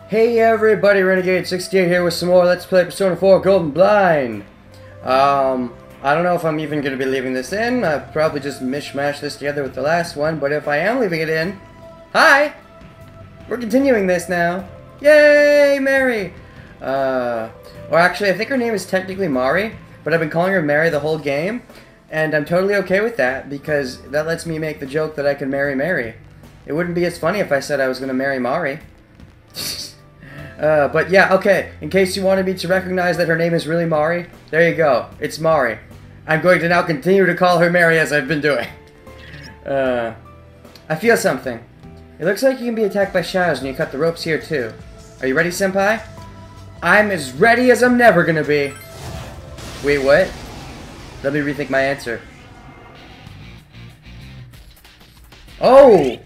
Hey everybody, Renegade68 here with some more Let's Play Persona 4 Golden Blind. I don't know if I'm even going to be leaving this in. I've probably just mishmashed this together with the last one, but if I am leaving it in... Hi! We're continuing this now. Yay, Mary! Or actually, I think her name is technically Mari, but I've been calling her Mary the whole game, and I'm totally okay with that, because that lets me make the joke that I can marry Mary. It wouldn't be as funny if I said I was going to marry Mari. But yeah, okay, in case you wanted me to recognize that her name is really Mari, there you go, it's Mari. I'm going to now continue to call her Mary as I've been doing. I feel something. It looks like you can be attacked by shadows and you cut the ropes here too. Are you ready, Senpai? I'm as ready as I'm never gonna be. Wait, what? Let me rethink my answer. Oh!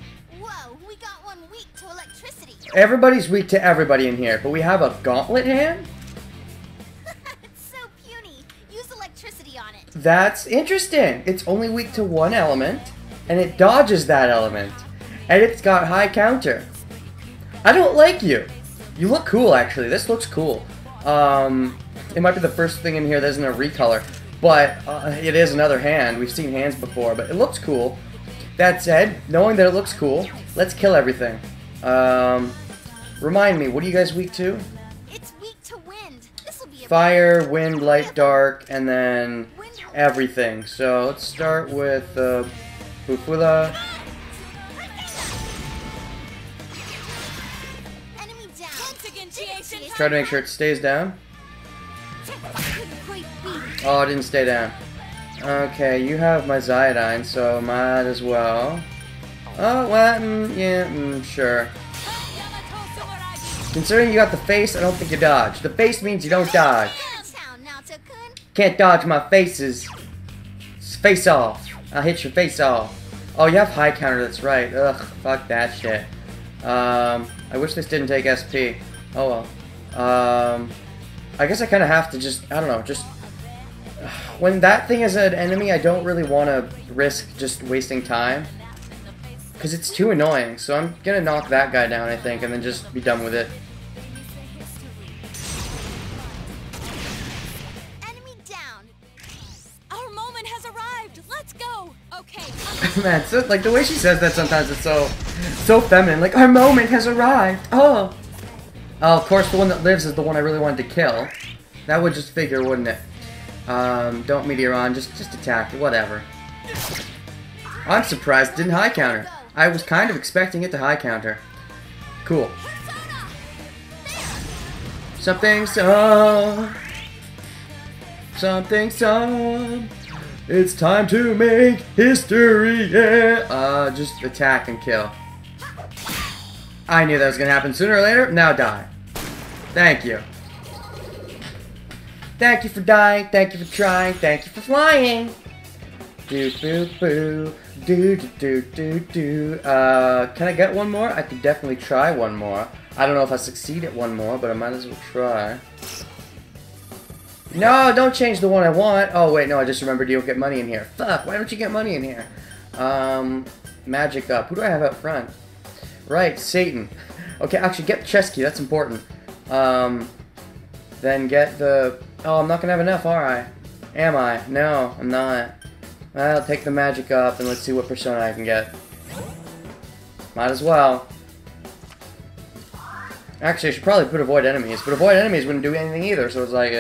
Everybody's weak to everybody in here, but we have a gauntlet hand? It's so puny. Use electricity on it. That's interesting. It's only weak to one element, and it dodges that element. And it's got high counter. I don't like you. You look cool, actually. This looks cool. It might be the first thing in here that isn't a recolor, but it is another hand. We've seen hands before, but it looks cool. That said, knowing that it looks cool, let's kill everything. Remind me, what are you guys weak to? It's weak to wind. This'll be Fire, wind, light, dark, and then everything. So let's start with Bufula. Enemy down. Try to make sure it stays down. Oh, it didn't stay down. Okay, you have my Zyodine, so might as well. Oh, well, yeah, sure. Considering you got the face, I don't think you dodge. The face means you don't dodge. Can't dodge my faces. Face off. I'll hit your face off. Oh, you have high counter, that's right. Ugh, fuck that shit. I wish this didn't take SP. Oh well. I guess I kind of have to just, I don't know, just... When that thing is an enemy, I don't really want to risk just wasting time. Because it's too annoying, so I'm gonna knock that guy down, I think, and then just be done with it. Enemy down. Our moment has arrived. Let's go. Okay. Man, so, like, the way she says that sometimes it's so feminine. Like, our moment has arrived. Oh. Oh, of course, the one that lives is the one I really wanted to kill. That would just figure, wouldn't it? Don't meteor on, just attack, whatever. I'm surprised it didn't high counter. I was kind of expecting it to high counter. Cool. Something so. Something so. It's time to make history, yeah. Just attack and kill. I knew that was gonna happen sooner or later. Now die. Thank you. Thank you for dying. Thank you for trying. Thank you for flying. Do boo boo. Do do do do do. Can I get one more? I could definitely try one more. I don't know if I succeed at one more, but I might as well try. No, don't change the one I want. Oh wait, no, I just remembered you don't get money in here. Fuck, why don't you get money in here? Magic up. Who do I have up front? Right, Satan. Okay, actually get the chest key, that's important. Then get the... Oh, I'm not gonna have enough, are I? Am I? No, I'm not. I'll take the magic up and let's see what persona I can get. Might as well. Actually, I should probably put avoid enemies, but avoid enemies wouldn't do anything either, so it's like,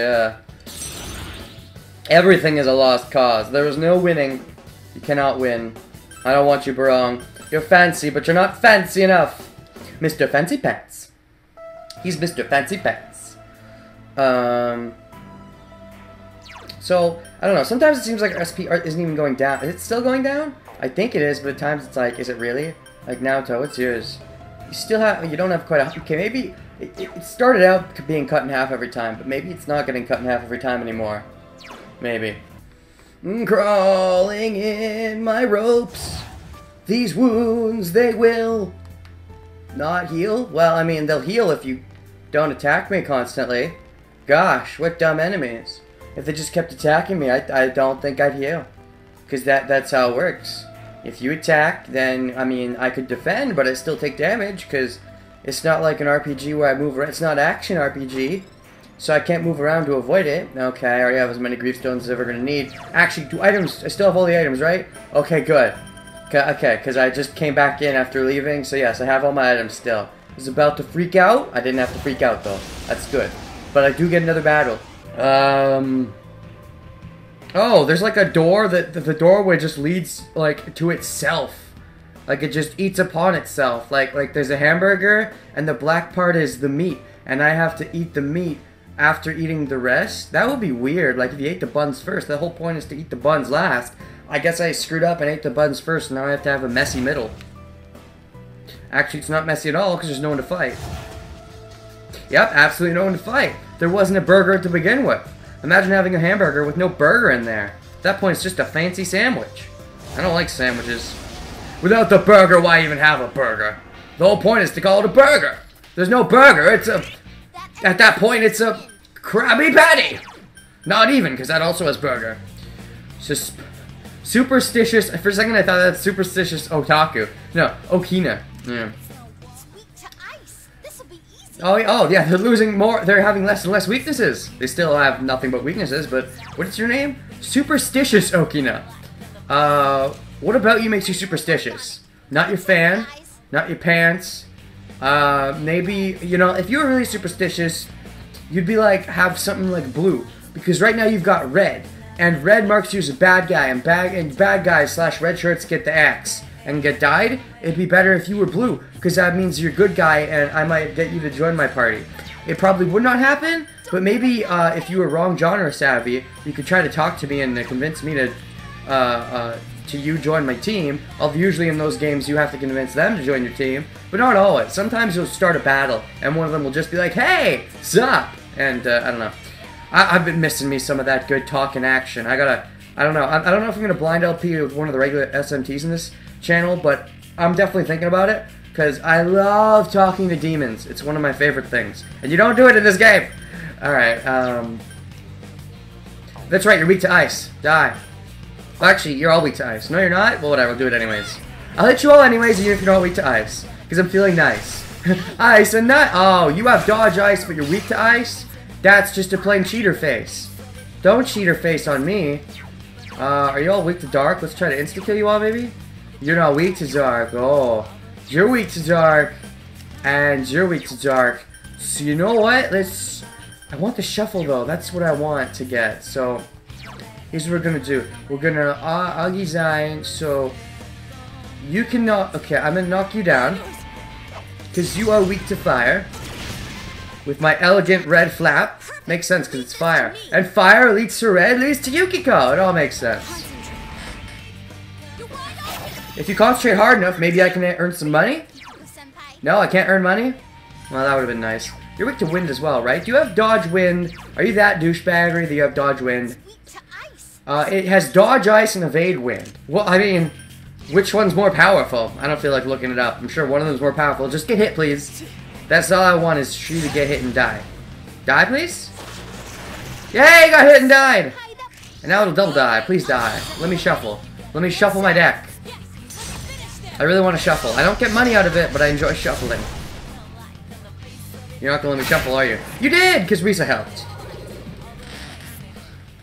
everything is a lost cause. There is no winning. You cannot win. I don't want you, Barong. You're fancy, but you're not fancy enough. Mr. Fancy Pants. He's Mr. Fancy Pants. So, I don't know, sometimes it seems like our SP isn't even going down. Is it still going down? I think it is, but at times it's like, is it really? Like, Naoto, what's yours? You still have, you don't have quite a, okay, maybe, it started out being cut in half every time, but maybe it's not getting cut in half every time anymore. Maybe. Crawling in my ropes, these wounds, they will not heal? Well, I mean, they'll heal if you don't attack me constantly. Gosh, what dumb enemies. If they just kept attacking me, I don't think I'd heal. Because that's how it works. If you attack, then, I mean, I could defend, but I still take damage, because It's not like an RPG where I move around. It's not action RPG, so I can't move around to avoid it. Okay, I already have as many grief stones as I'm ever gonna need. Actually, do items? I still have all the items, right? Okay, good. Okay, because I just came back in after leaving, so yes, I have all my items still. I was about to freak out. I didn't have to freak out though. That's good. But I do get another battle. Oh, there's like a door that the doorway just leads like to itself. Like it just eats upon itself. Like there's a hamburger and the black part is the meat, and I have to eat the meat after eating the rest. That would be weird. Like if you ate the buns first, the whole point is to eat the buns last. I guess I screwed up and ate the buns first, and now I have to have a messy middle. Actually, it's not messy at all because there's no one to fight. Yep, absolutely no one to fight. There wasn't a burger to begin with. Imagine having a hamburger with no burger in there. At that point, it's just a fancy sandwich. I don't like sandwiches. Without the burger, why even have a burger? The whole point is to call it a burger. There's no burger, it's a... At that point, it's a Krabby Patty. Not even, because that also has burger. Superstitious... For a second, I thought that's superstitious otaku. No, Okina. Yeah. Oh, yeah, they're losing more. They're having less and less weaknesses. They still have nothing but weaknesses, but what's your name? Superstitious Okina. What about you makes you superstitious? Not your fan, not your pants. Maybe, you know, if you were really superstitious, you'd be like, have something like blue. Because right now you've got red. And red marks you as a bad guy, and bad guys / red shirts get the axe and get died. It'd be better if you were blue, because that means you're a good guy and I might get you to join my party. It probably would not happen, but maybe if you were wrong genre savvy, you could try to talk to me and convince me to you join my team. Although usually in those games you have to convince them to join your team, but not always. Sometimes you'll start a battle and one of them will just be like, hey, sup? And I don't know. I've been missing me some of that good talk and action. I don't know. I don't know if I'm gonna blind LP with one of the regular SMTs in this channel, but I'm definitely thinking about it because I love talking to demons. It's one of my favorite things, and you don't do it in this game. All right. That's right. You're weak to ice. Die. Well, actually, you're all weak to ice. No, you're not. Well, whatever. I'll do it anyways. I'll hit you all anyways, even if you're not weak to ice, because I'm feeling nice. Ice and not. Oh, you have dodge ice, but you're weak to ice. That's just a plain cheater face. Don't cheater face on me. Are you all weak to dark? Let's try to insta-kill you all, maybe? You're not weak to dark. Oh. You're weak to dark. And you're weak to dark. So you know what? I want the shuffle, though. That's what I want to get. So, here's what we're gonna do. We're gonna Agizain, so... You can knock... Okay, I'm gonna knock you down. Because you are weak to fire. With my elegant red flap. Makes sense, because it's fire. And fire leads to red, leads to Yukiko. It all makes sense. If you concentrate hard enough, maybe I can earn some money? No, I can't earn money? Well, that would have been nice. You're weak to wind as well, right? Do you have dodge wind? Are you that douchebaggery that you have dodge wind? It has dodge ice and evade wind. Well, I mean, which one's more powerful? I don't feel like looking it up. I'm sure one of them's more powerful. Just get hit, please. That's all I want is for you to get hit and die. Die, please? Yay, got hit and died! And now it'll double die. Please die. Let me shuffle. Let me shuffle my deck. I really want to shuffle. I don't get money out of it, but I enjoy shuffling. You're not going to let me shuffle, are you? You did, because Risa helped.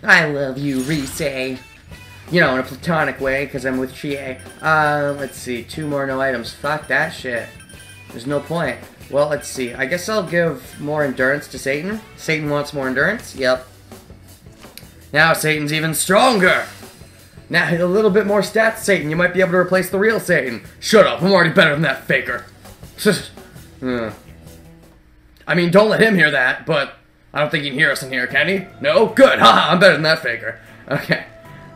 I love you, Risa. You know, in a platonic way, because I'm with Chie. Let's see. 2 more no items. Fuck that shit. There's no point. Well, let's see. I guess I'll give more endurance to Satan. Satan wants more endurance? Yep. Now Satan's even stronger! Now, a little bit more stats, Satan. You might be able to replace the real Satan. Shut up. I'm already better than that faker. I mean, don't let him hear that, but I don't think he can hear us in here, can he? No? Good. Haha, I'm better than that faker. Okay.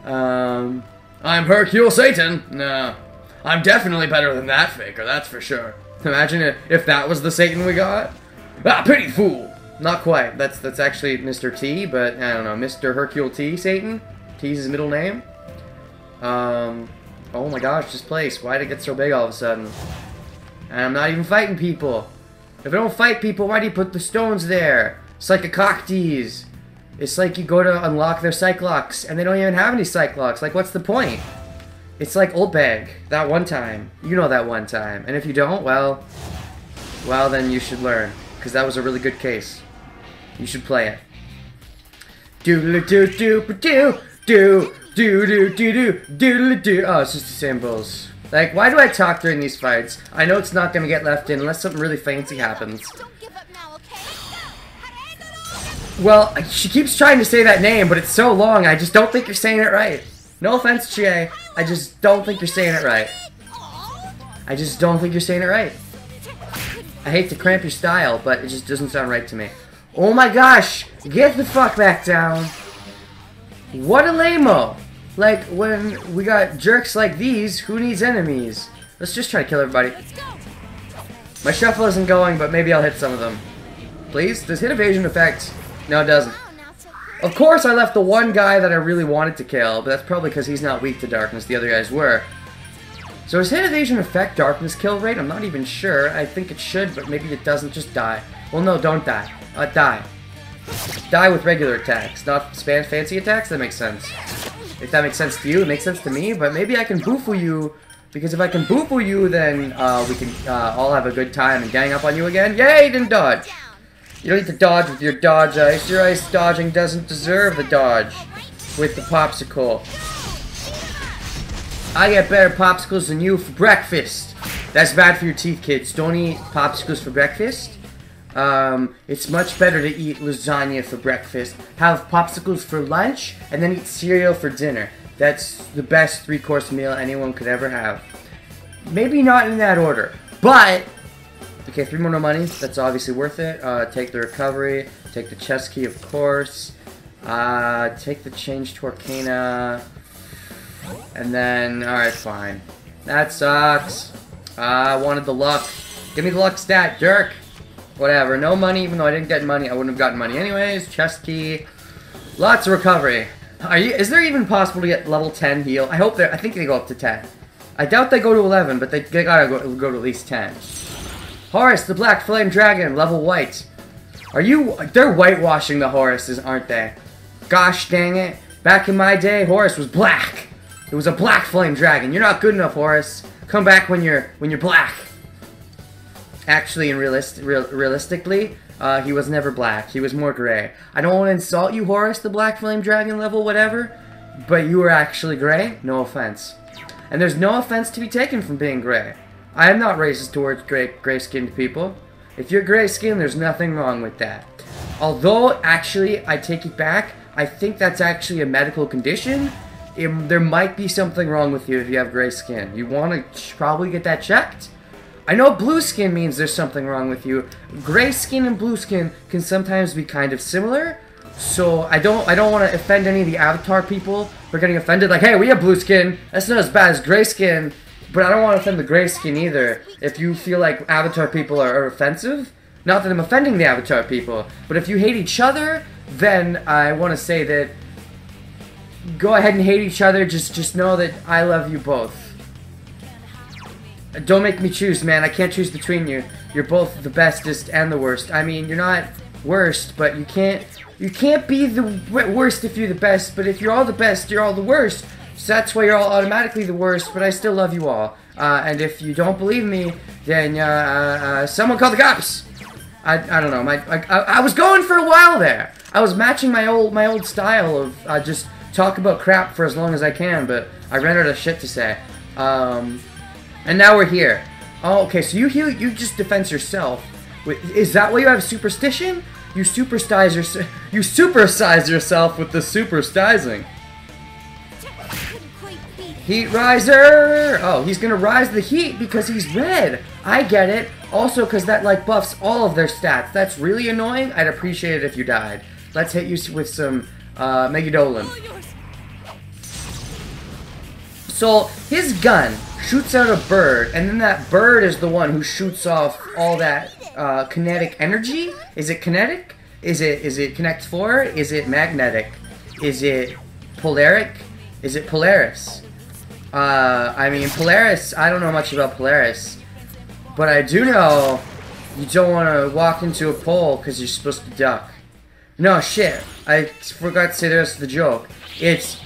I'm Hercule Satan. No. I'm definitely better than that faker, that's for sure. Imagine if that was the Satan we got. Ah, pity fool! Not quite. That's actually Mr. T, but I don't know. Mr. Hercule T Satan? T's his middle name? Oh my gosh, this place. Why did it get so big all of a sudden? And I'm not even fighting people. If I don't fight people, why do you put the stones there? It's like a cock tease. It's like you go to unlock their Cyclops, and they don't even have any Cyclops. Like, what's the point? It's like Old Bag, that one time. You know that one time. And if you don't, well, well then you should learn. Because that was a really good case. You should play it. Do. Oh, it's just the same bulls. Like, why do I talk during these fights? I know it's not gonna get left in unless something really fancy happens. Don't give up now, okay? Well, she keeps trying to say that name, but it's so long, I just don't think you're saying it right. No offense, Chie. I just don't think you're saying it right. I just don't think you're saying it right. I hate to cramp your style, but it just doesn't sound right to me. Oh my gosh! Get the fuck back down! What a lame-o! Like, when we got jerks like these, who needs enemies? Let's just try to kill everybody. My shuffle isn't going, but maybe I'll hit some of them. Please? Does hit evasion affect? No, it doesn't. Of course I left the one guy that I really wanted to kill, but that's probably because he's not weak to darkness, the other guys were. So does hit evasion affect darkness kill rate? I'm not even sure. I think it should, but maybe it doesn't. Just die. Well, no, don't die. Die. Die with regular attacks, not spam fancy attacks? That makes sense. If that makes sense to you, it makes sense to me, but maybe I can boofoo you, because if I can boofoo you, then we can all have a good time and gang up on you again. Yay, didn't dodge! You don't need to dodge with your dodge ice. Your ice dodging doesn't deserve the dodge with the popsicle. I get better popsicles than you for breakfast. That's bad for your teeth, kids. Don't eat popsicles for breakfast. It's much better to eat lasagna for breakfast, have popsicles for lunch, and then eat cereal for dinner. That's the best 3-course meal anyone could ever have. Maybe not in that order, but... Okay, 3 more no money. That's obviously worth it. Take the recovery. Take the chest key, of course. Take the change to Arcana. And then, alright, fine. That sucks. I wanted the luck. Give me the luck stat, jerk. Whatever, no money, even though I didn't get money, I wouldn't have gotten money anyways. Chest key. Lots of recovery. Is there even possible to get level 10 heal? I hope I think they go up to 10. I doubt they go to 11, but they gotta go to at least 10. Horus, the Black Flame Dragon, level white. They're whitewashing the Horuses, aren't they? Gosh dang it. Back in my day, Horus was black. It was a Black Flame Dragon. You're not good enough, Horus. Come back when you're black. Actually, and realistically, he was never black. He was more gray. I don't want to insult you, Horus, the Black Flame Dragon level, whatever, but you were actually gray. No offense. And there's no offense to be taken from being gray. I am not racist towards gray-skinned people. If you're gray-skinned, there's nothing wrong with that. Although, actually, I take it back. I think that's actually a medical condition. There might be something wrong with you if you have gray skin. You want to probably get that checked. I know blue skin means there's something wrong with you. Gray skin and blue skin can sometimes be kind of similar. So I don't want to offend any of the Avatar people who are getting offended. Like, hey, we have blue skin. That's not as bad as gray skin. But I don't want to offend the gray skin either. If you feel like Avatar people are offensive. Not that I'm offending the Avatar people. But if you hate each other, then I want to say that go ahead and hate each other. Just know that I love you both. Don't make me choose, man. I can't choose between you. You're both the bestest and the worst. I mean, you're not worst, but you can't be the worst if you're the best. But if you're all the best, you're all the worst. So that's why you're all automatically the worst. But I still love you all. And if you don't believe me, then someone call the cops. I don't know. I was going for a while there. I was matching my old style of just talk about crap for as long as I can. But I ran out of shit to say. And now we're here. Oh, okay, so you just defense yourself. Wait, is that why you have superstition? You supersize yourself with the superstizing. Heat riser! Oh, he's gonna rise the heat because he's red. I get it. Also, because that like buffs all of their stats. That's really annoying. I'd appreciate it if you died. Let's hit you with some Megadolan. So his gun shoots out a bird, and then that bird is the one who shoots off all that kinetic energy. Is it kinetic? Is it Connect 4? Is it magnetic? Is it polaric? Is it Polaris? I mean, Polaris, I don't know much about Polaris, but I do know you don't want to walk into a pole because you're supposed to duck. No, shit. I forgot to say the rest of the joke. It's,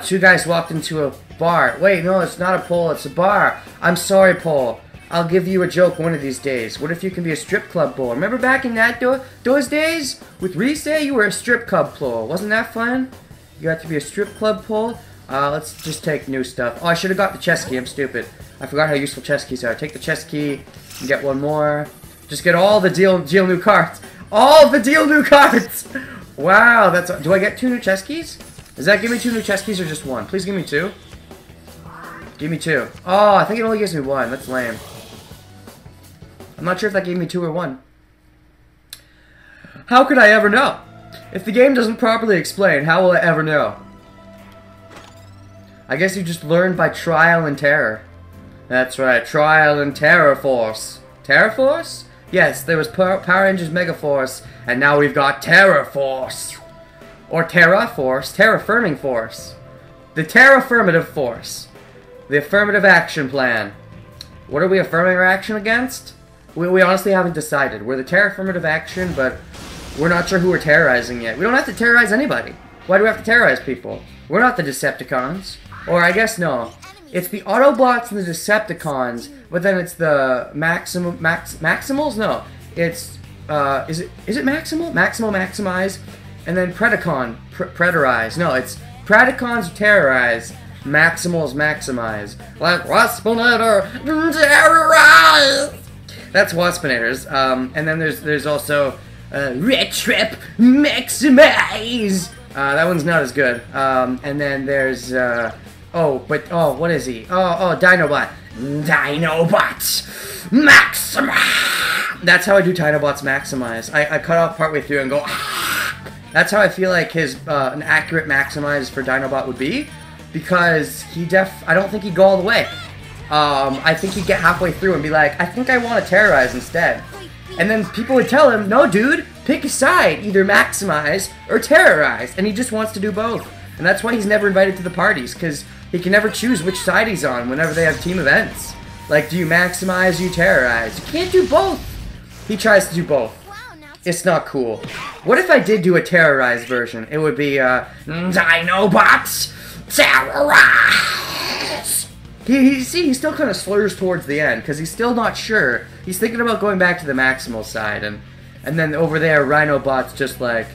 2 guys walked into a bar. Wait, no, it's not a pole, it's a bar. I'm sorry, Paul. I'll give you a joke one of these days. What if you can be a strip club bull? Remember back in that those days? With Reese, you were a strip club bull. Wasn't that fun? You got to be a strip club bull? Let's just take new stuff. Oh, I should have got the chess key. I'm stupid. I forgot how useful chess keys are. Take the chess key and get one more. Just get all the deal new cards. All the deal new cards! Wow, that's... Do I get 2 new chess keys? Does that give me 2 new chess keys or just 1? Please give me 2. Give me 2. Oh, I think it only gives me 1. That's lame. I'm not sure if that gave me 2 or 1. How could I ever know? If the game doesn't properly explain, how will I ever know? I guess you just learned by trial and terror. That's right, trial and terror force. Terror force? Yes, there was Power Rangers Mega Force, and now we've got Terror Force. Or Terra Force, Terraforming Force. The Terraformative Force. The Affirmative Action Plan. What are we affirming our action against? We honestly haven't decided. We're the Terraformative Action, but we're not sure who we're terrorizing yet. We don't have to terrorize anybody. Why do we have to terrorize people? We're not the Decepticons. Or I guess no. It's the Autobots and the Decepticons, but then it's the Maximals? No. It's, is it Maximal? Maximal Maximize, and then Predacon, Preterize. No, it's Predacons Terrorize, Maximals Maximize. Like Waspinator, Terrorize! That's Waspinators. And then there's also, Retrip Maximize! That one's not as good. And then there's, what is he? Dinobot. Dinobots Maximize! That's how I do Dinobots Maximize. I cut off partway through and go, ah! That's how I feel like his, an accurate Maximize for Dinobot would be. Because I don't think he'd go all the way. I think he'd get halfway through and be like, I think I want to terrorize instead. And then people would tell him, no dude, pick a side, either maximize or terrorize. And he just wants to do both. And that's why he's never invited to the parties, because he can never choose which side he's on whenever they have team events. Like, do you maximize, do you terrorize? You can't do both. He tries to do both. It's not cool. What if I did do a terrorized version? It would be, Dinobots Terrorize! He still kind of slurs towards the end, because he's still not sure. He's thinking about going back to the Maximal side, and then over there, Rhinobot's just like,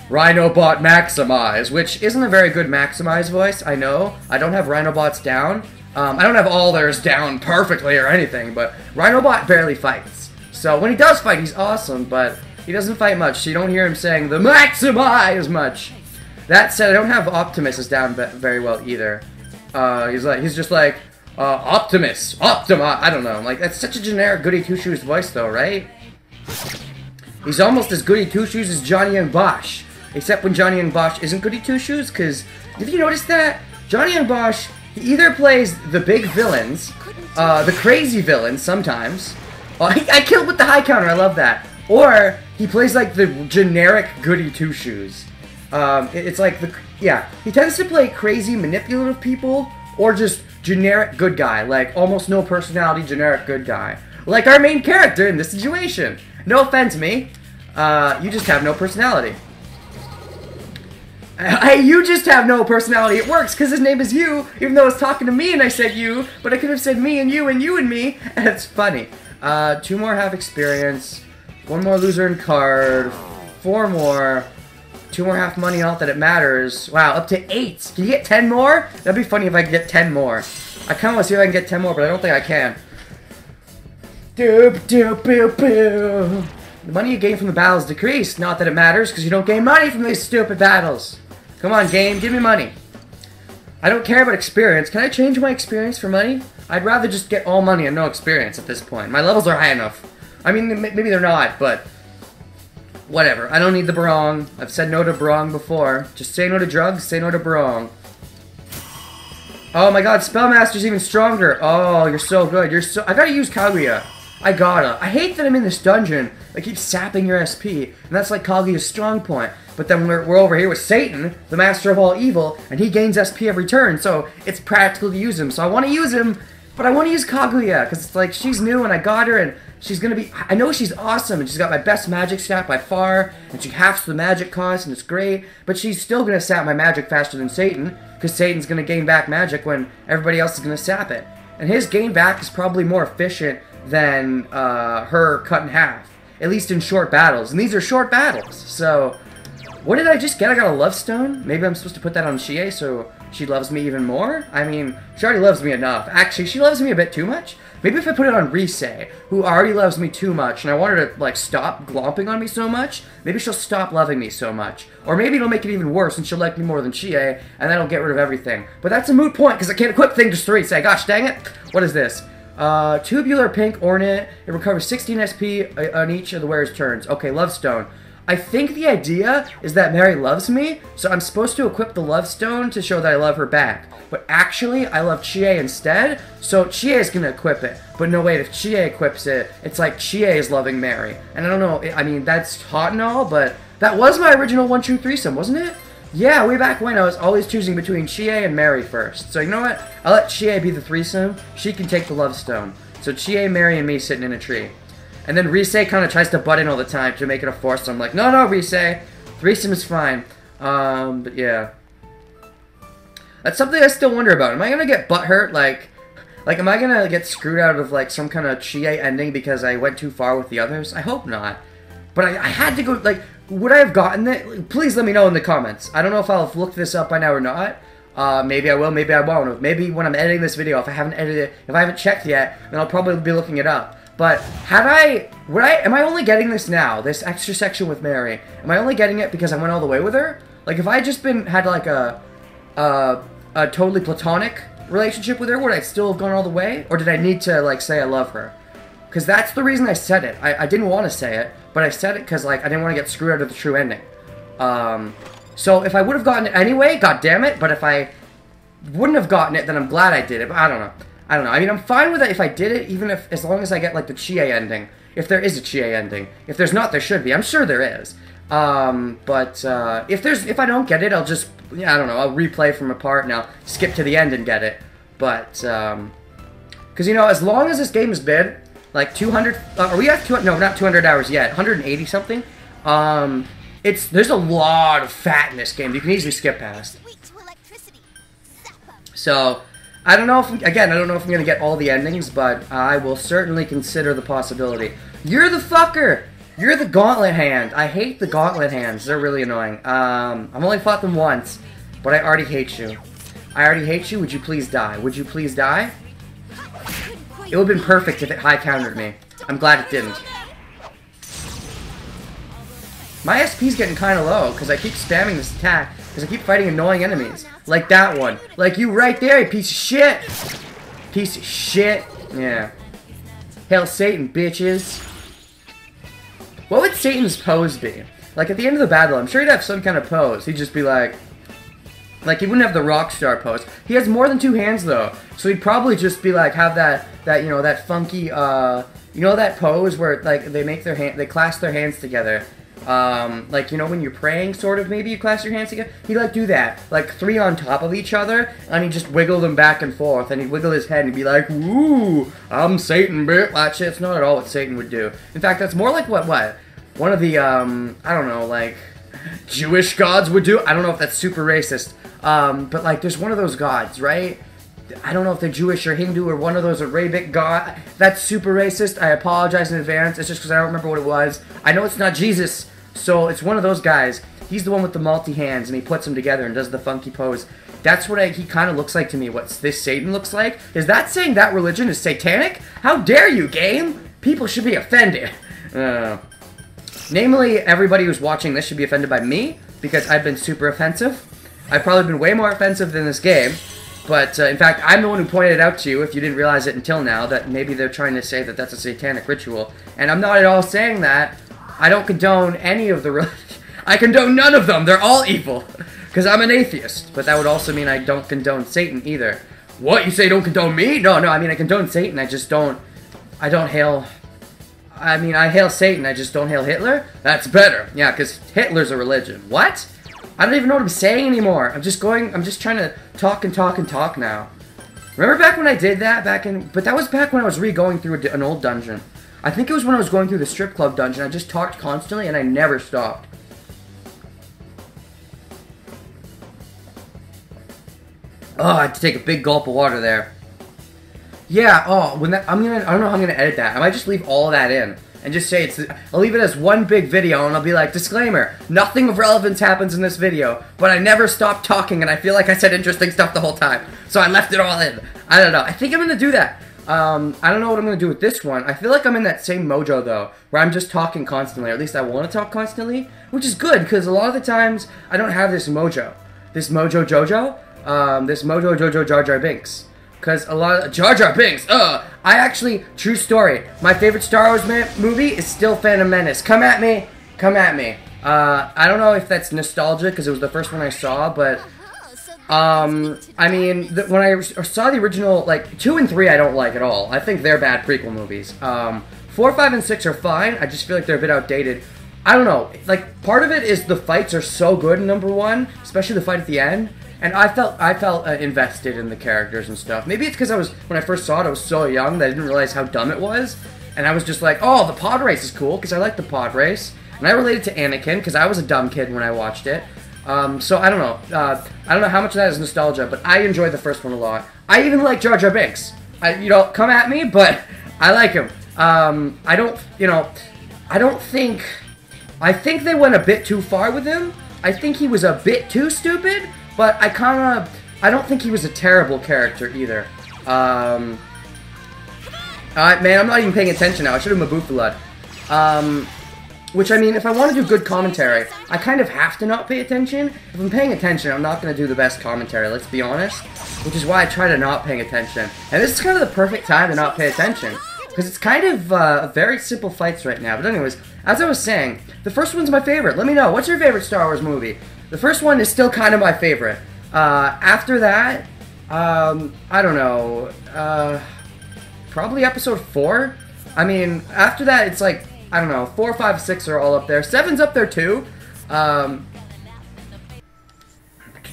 Rhinobot Maximize, which isn't a very good Maximize voice, I know. I don't have Rhinobots down. I don't have all theirs down perfectly or anything, but Rhinobot barely fights. So when he does fight, he's awesome, but he doesn't fight much, so you don't hear him saying the Maximize much. That said, I don't have Optimus down very well either. He's just like, Optimus, Optima, I don't know. Like, that's such a generic Goody Two-Shoes voice though, right? He's almost as Goody Two-Shoes as Johnny and Bosch. Except when Johnny and Bosch isn't Goody Two-Shoes, because, have you noticed that? Johnny and Bosch, he either plays the big villains, the crazy villains sometimes. I killed with the high counter, I love that. Or, he plays like the generic Goody Two-Shoes. It's like, he tends to play crazy, manipulative people, or just generic good guy, like almost no personality, generic good guy. Like our main character in this situation. No offense, me. You just have no personality. Hey, you just have no personality. It works, because his name is you, even though it's talking to me and I said you, but I could have said me and you and me, and it's funny. 2 more half experience, 1 more loser and card, 4 more, 2 more half money, not that it matters. Wow, up to 8. Can you get 10 more? That'd be funny if I could get 10 more. I kind of want to see if I can get 10 more, but I don't think I can. Doop, doop, boop, boop. The money you gain from the battles decreased. Not that it matters, because you don't gain money from these stupid battles. Come on, game, give me money. I don't care about experience. Can I change my experience for money? I'd rather just get all money and no experience at this point. My levels are high enough. I mean, maybe they're not, but whatever. I don't need the barong. I've said no to barong before. Just say no to drugs, say no to barong. Oh my god, Spellmaster's even stronger. Oh, you're so good. I gotta use Kaguya. I gotta. I hate that I'm in this dungeon that keeps sapping your SP, and that's like Kaguya's strong point. But then we're over here with Satan, the master of all evil, and he gains SP every turn, so it's practical to use him. So I want to use him, but I want to use Kaguya, because it's like, she's new, and I got her, and she's gonna be, I know she's awesome, and she's got my best magic stat by far, and she halves the magic cost, and it's great, but she's still gonna sap my magic faster than Satan, because Satan's gonna gain back magic when everybody else is gonna sap it. And his gain back is probably more efficient than her cut in half. At least in short battles. And these are short battles. So, what did I just get? I got a love stone? Maybe I'm supposed to put that on Chie so she loves me even more? I mean, she already loves me enough. Actually, she loves me a bit too much. Maybe if I put it on Rise, who already loves me too much, and I want her to, like, stop glomping on me so much, maybe she'll stop loving me so much. Or maybe it'll make it even worse, and she'll like me more than Chie, and that'll get rid of everything. But that's a moot point, because I can't equip things just to Rise. Gosh, dang it. What is this? Tubular pink ornate. It recovers 16 SP on each of the wearer's turns. Okay, love stone. I think the idea is that Mary loves me, so I'm supposed to equip the love stone to show that I love her back. But actually, I love Chie instead, so Chie is going to equip it. But no, wait, if Chie equips it, it's like Chie is loving Mary. And I don't know, I mean, that's hot and all, but that was my original 1-2 threesome, wasn't it? Yeah, way back when I was always choosing between Chie and Mary first. So you know what? I'll let Chie be the threesome. She can take the love stone. So Chie, Mary, and me sitting in a tree. And then Rise kind of tries to butt in all the time to make it a force. So I'm like, no, Rise. Threesome is fine. But yeah. That's something I still wonder about. Am I going to get butthurt? Like, am I going to get screwed out of, like, some kind of Chie ending because I went too far with the others? I hope not. But I had to go, like, would I have gotten it? Please let me know in the comments. I don't know if I'll have looked this up by now or not. Maybe I will, maybe I won't. Maybe when I'm editing this video, if I haven't checked yet, then I'll probably be looking it up. But am I only getting this now, this extra section with Mary? Am I only getting it because I went all the way with her? Like, if I just had like a totally platonic relationship with her, would I still have gone all the way? Or did I need to, like, say I love her? Because that's the reason I said it. I didn't want to say it, but I said it because, like, I didn't want to get screwed out of the true ending. So if I would have gotten it anyway, god damn it, but if I wouldn't have gotten it, then I'm glad I did it, but I don't know. I mean, I'm fine with it if I did it, even if, as long as I get, like, the Chie ending. If there is a Chie ending. If there's not, there should be. I'm sure there is. If I don't get it, I'll just, yeah, I don't know, I'll replay from a part and I'll skip to the end and get it. But, because, you know, as long as this game has been, like, 200, are we at 200, no, not 200 hours yet, 180 something, there's a lot of fat in this game you can easily skip past. So, I don't know if I'm going to get all the endings, but I will certainly consider the possibility. You're the fucker! You're the gauntlet hand. I hate the gauntlet hands. They're really annoying. I've only fought them once, but I already hate you. I already hate you. Would you please die? Would you please die? It would have been perfect if it high countered me. I'm glad it didn't. My SP's getting kind of low, because I keep spamming this attack, because I keep fighting annoying enemies. Like that one. Like you right there, you piece of shit! Piece of shit. Yeah. Hail Satan, bitches. What would Satan's pose be? Like, at the end of the battle, I'm sure he'd have some kind of pose. He'd just be like, he wouldn't have the Rockstar pose. He has more than two hands, though. So he'd probably just be like, have that you know, that funky, you know that pose where, like, they clasp their hands together. Like, you know, when you're praying, sort of, maybe you clasp your hands together? He'd, like, do that. Like, 3 on top of each other, and he'd just wiggle them back and forth, and he'd wiggle his head, and he'd be like, woo, I'm Satan, bitch. That shit's not at all what Satan would do. In fact, that's more like what? One of the, I don't know, like, Jewish gods would do. I don't know if that's super racist, but, like, there's one of those gods, right? I don't know if they're Jewish or Hindu or one of those Arabic god. That's super racist. I apologize in advance. It's just because I don't remember what it was. I know it's not Jesus, so it's one of those guys. He's the one with the multi-hands, and he puts them together and does the funky pose. That's what he kind of looks like to me, what this Satan looks like. Is that saying that religion is satanic? How dare you, game? People should be offended. Namely, everybody who's watching this should be offended by me, because I've been super offensive. I've probably been way more offensive than this game. But, in fact, I'm the one who pointed it out to you, if you didn't realize it until now, that maybe they're trying to say that that's a satanic ritual. And I'm not at all saying that. I don't condone any of the I condone none of them. They're all evil. Because I'm an atheist. But that would also mean I don't condone Satan either. What? You say you don't condone me? No, I mean, I condone Satan. I just don't... I hail Satan. I just don't hail Hitler? That's better. Yeah, because Hitler's a religion. What? I don't even know what I'm saying anymore. I'm just trying to talk and talk and talk now. Remember back when I did that? But that was back when I was re-going through an old dungeon. I think it was when I was going through the strip club dungeon. I just talked constantly and I never stopped. Oh, I had to take a big gulp of water there. Yeah, oh, when that, I don't know how I'm gonna edit that. I might just leave all of that in. And just say I'll leave it as one big video, and I'll be like, disclaimer, nothing of relevance happens in this video, but I never stopped talking, and I feel like I said interesting stuff the whole time, so I left it all in. I don't know. I think I'm gonna do that. I don't know what I'm gonna do with this one. I feel like I'm in that same mojo, though, where I'm just talking constantly, or at least I want to talk constantly, which is good, because a lot of the times, I don't have this mojo. This mojo Jojo, this mojo Jojo Jar Jar Binks. Because a lot of Jar Jar Binks, I actually, true story, my favorite Star Wars movie is still Phantom Menace. Come at me, come at me. I don't know if that's nostalgia because it was the first one I saw, but I mean, when I saw the original, like 2 and 3, I don't like at all. I think they're bad prequel movies. 4, 5, and 6 are fine. I just feel like they're a bit outdated. I don't know. Like, part of it is the fights are so good in number 1, especially the fight at the end. And I felt invested in the characters and stuff. Maybe it's because when I first saw it, I was so young that I didn't realize how dumb it was. And I was just like, oh, the pod race is cool, because I like the pod race. And I related to Anakin, because I was a dumb kid when I watched it. So I don't know. I don't know how much of that is nostalgia, but I enjoyed the first one a lot. I even like Jar Jar Binks. You know, come at me, but I like him. I think they went a bit too far with him. I think he was a bit too stupid. But I don't think he was a terrible character either. Man, I'm not even paying attention now. I should have Mabufalud. Which, I mean, if I want to do good commentary, I kind of have to not pay attention. If I'm paying attention, I'm not going to do the best commentary, let's be honest. Which is why I try to not paying attention. And this is kind of the perfect time to not pay attention. Because it's kind of very simple fights right now. But anyways, as I was saying, the first one's my favorite. Let me know. What's your favorite Star Wars movie? The first one is still kind of my favorite. After that, I don't know, probably episode 4? I mean, after that, it's like, I don't know, 4, 5, 6 are all up there. 7's up there too.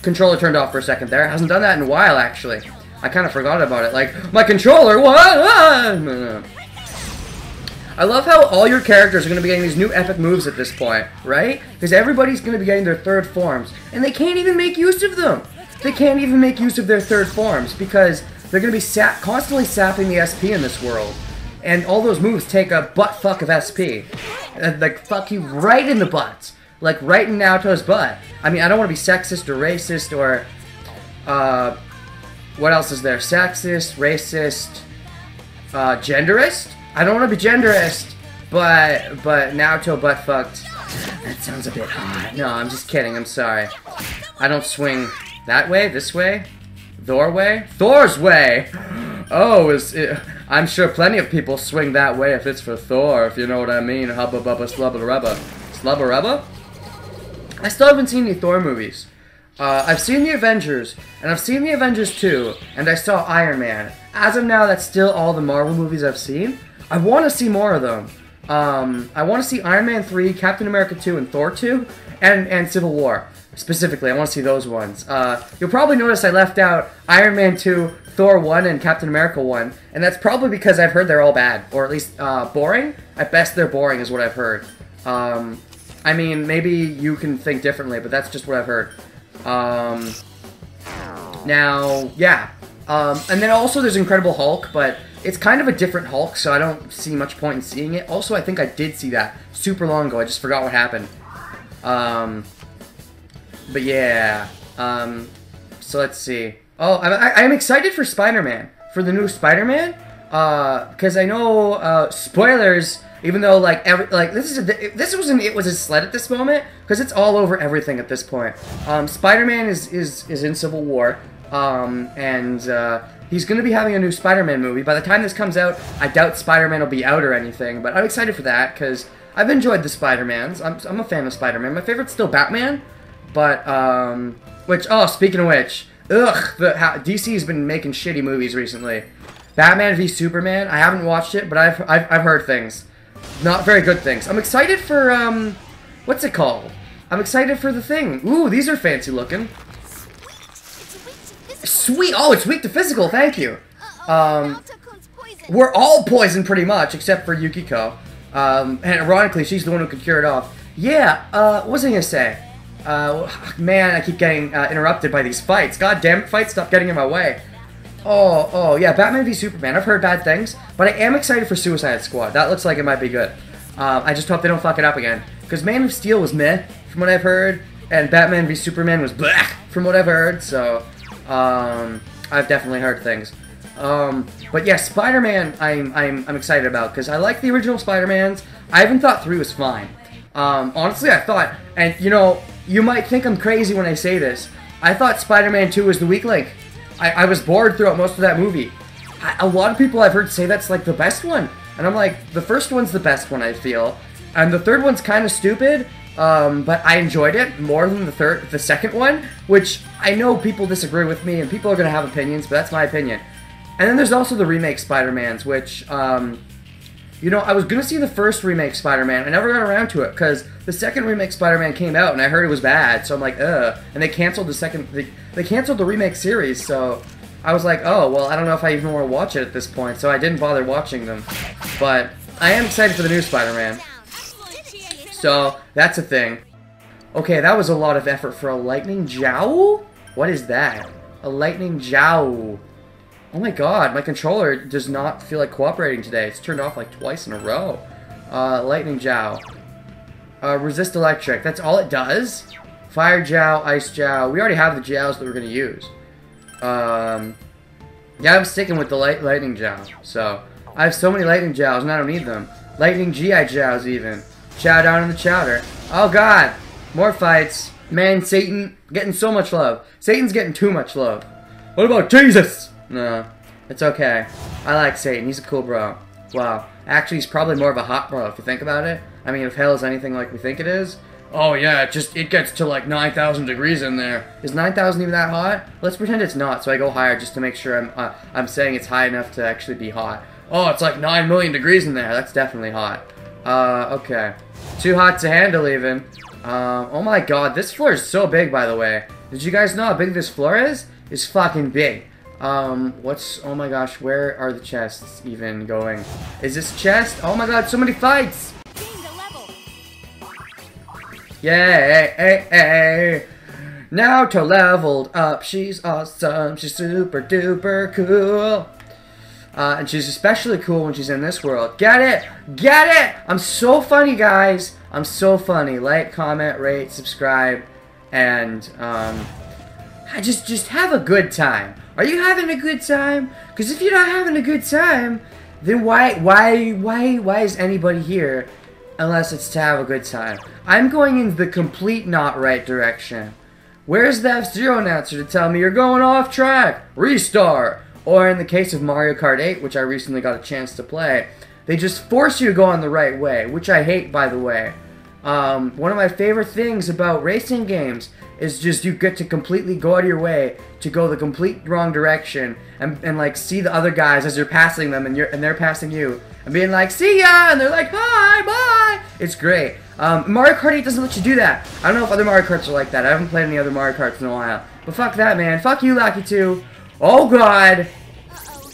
Controller turned off for a second there. Hasn't done that in a while, actually. I kind of forgot about it. Like, my controller, what? No. I love how all your characters are going to be getting these new epic moves at this point, right? Because everybody's going to be getting their third forms, and they can't even make use of them. They can't even make use of their third forms because they're going to be constantly sapping the SP in this world. And all those moves take a butt fuck of SP. Like, fuck you right in the butt. Like, right in Naoto's butt. I mean, I don't want to be sexist or racist or, what else is there? Sexist, racist, genderist? I don't want to be genderist, but Naoto butt fucked. That sounds a bit hot. No, I'm just kidding. I'm sorry. I don't swing that way, this way, Thor way, Thor's way. Oh, I'm sure plenty of people swing that way if it's for Thor, if you know what I mean. Hubba bubba slubba rubba, slubba rubba. I still haven't seen any Thor movies. I've seen the Avengers, and I've seen the Avengers 2, and I saw Iron Man. As of now, that's still all the Marvel movies I've seen. I want to see more of them. I want to see Iron Man 3, Captain America 2, and Thor 2, and Civil War. Specifically, I want to see those ones. You'll probably notice I left out Iron Man 2, Thor 1, and Captain America 1, and that's probably because I've heard they're all bad, or at least boring. At best, they're boring is what I've heard. I mean, maybe you can think differently, but that's just what I've heard. Now, yeah. And then also there's Incredible Hulk, but it's kind of a different Hulk, so I don't see much point in seeing it. Also, I think I did see that super long ago. I just forgot what happened. But yeah. So let's see. Oh, I'm excited for Spider-Man. For the new Spider-Man. Because I know, spoilers, even though, like, it was a sled at this moment, because it's all over everything at this point. Spider-Man is in Civil War, and he's going to be having a new Spider-Man movie. By the time this comes out, I doubt Spider-Man will be out or anything, but I'm excited for that, because I've enjoyed the Spider-Mans. I'm a fan of Spider-Man. My favorite's still Batman, but, speaking of which, DC's been making shitty movies recently. Batman v Superman, I haven't watched it, but I've heard things. Not very good things. I'm excited for, what's it called? I'm excited for the Thing. Ooh, these are fancy looking. Sweet! Oh, it's weak to physical, thank you. We're all poisoned pretty much, except for Yukiko. And ironically, she's the one who could cure it off. Yeah, what was I gonna say? Man, I keep getting interrupted by these fights. God damn it, fights, stop getting in my way. Oh, yeah, Batman v Superman. I've heard bad things, but I am excited for Suicide Squad. That looks like it might be good. I just hope they don't fuck it up again. Because Man of Steel was meh, from what I've heard, and Batman v Superman was bleh, from what I've heard, so, I've definitely heard things. But yeah, Spider-Man, I'm excited about, because I like the original Spider-Mans. I even thought 3 was fine. Honestly, I thought, and you know, you might think I'm crazy when I say this, I thought Spider-Man 2 was the weak link. I was bored throughout most of that movie. A lot of people I've heard say that's like the best one. And I'm like, the first one's the best one, I feel. And the third one's kind of stupid, but I enjoyed it more than the second one, which I know people disagree with me and people are going to have opinions, but that's my opinion. And then there's also the remake Spider-Mans, which, you know, I was going to see the first remake Spider-Man. I never got around to it, because the second remake Spider-Man came out, and I heard it was bad, so I'm like, ugh. And they canceled they canceled the remake series, so I was like, oh, well, I don't know if I even want to watch it at this point, so I didn't bother watching them. But I am excited for the new Spider-Man. So, that's a thing. Okay, that was a lot of effort for a lightning jowl? What is that? A lightning jowl. Oh my god, my controller does not feel like cooperating today. It's turned off like twice in a row. Lightning jowl. Resist electric. That's all it does? Fire jowl, ice jowl. We already have the jowls that we're going to use. Yeah, I'm sticking with the lightning jowl. So, I have so many lightning jowls and I don't need them. Lightning GI jowls even. Chow down in the chowder. Oh god, more fights. Man, Satan getting so much love. Satan's getting too much love. What about Jesus? No, it's okay. I like Satan. He's a cool bro. Wow. Actually, he's probably more of a hot bro if you think about it. I mean, if hell is anything like we think it is. Oh yeah, it gets to like 9,000 degrees in there. Is 9,000 even that hot? Let's pretend it's not, so I go higher just to make sure I'm saying it's high enough to actually be hot. Oh, it's like 9 million degrees in there. That's definitely hot. Okay. Too hot to handle even. Oh my god, this floor is so big, by the way. Did you guys know how big this floor is? It's fucking big. Oh my gosh, where are the chests even going? Is this chest? Oh my god, so many fights! Yay, hey, hey. Now to leveled up, she's awesome, she's super duper cool. And she's especially cool when she's in this world. Get it? Get it? I'm so funny, guys. I'm so funny. Like, comment, rate, subscribe, and, just have a good time. Are you having a good time? Because if you're not having a good time, then why is anybody here unless it's to have a good time? I'm going in the complete not right direction. Where's the F-Zero announcer to tell me you're going off track? Restart! Or in the case of Mario Kart 8, which I recently got a chance to play, they just force you to go on the right way, which I hate, by the way. One of my favorite things about racing games is just you get to completely go out of your way to go the complete wrong direction and like see the other guys as you're passing them and they're passing you and being like, see ya, and they're like, hi, bye. It's great. Mario Kart 8 doesn't let you do that. I don't know if other Mario Karts are like that. I haven't played any other Mario Karts in a while. But fuck that, man. Fuck you, Lucky 2. Oh god.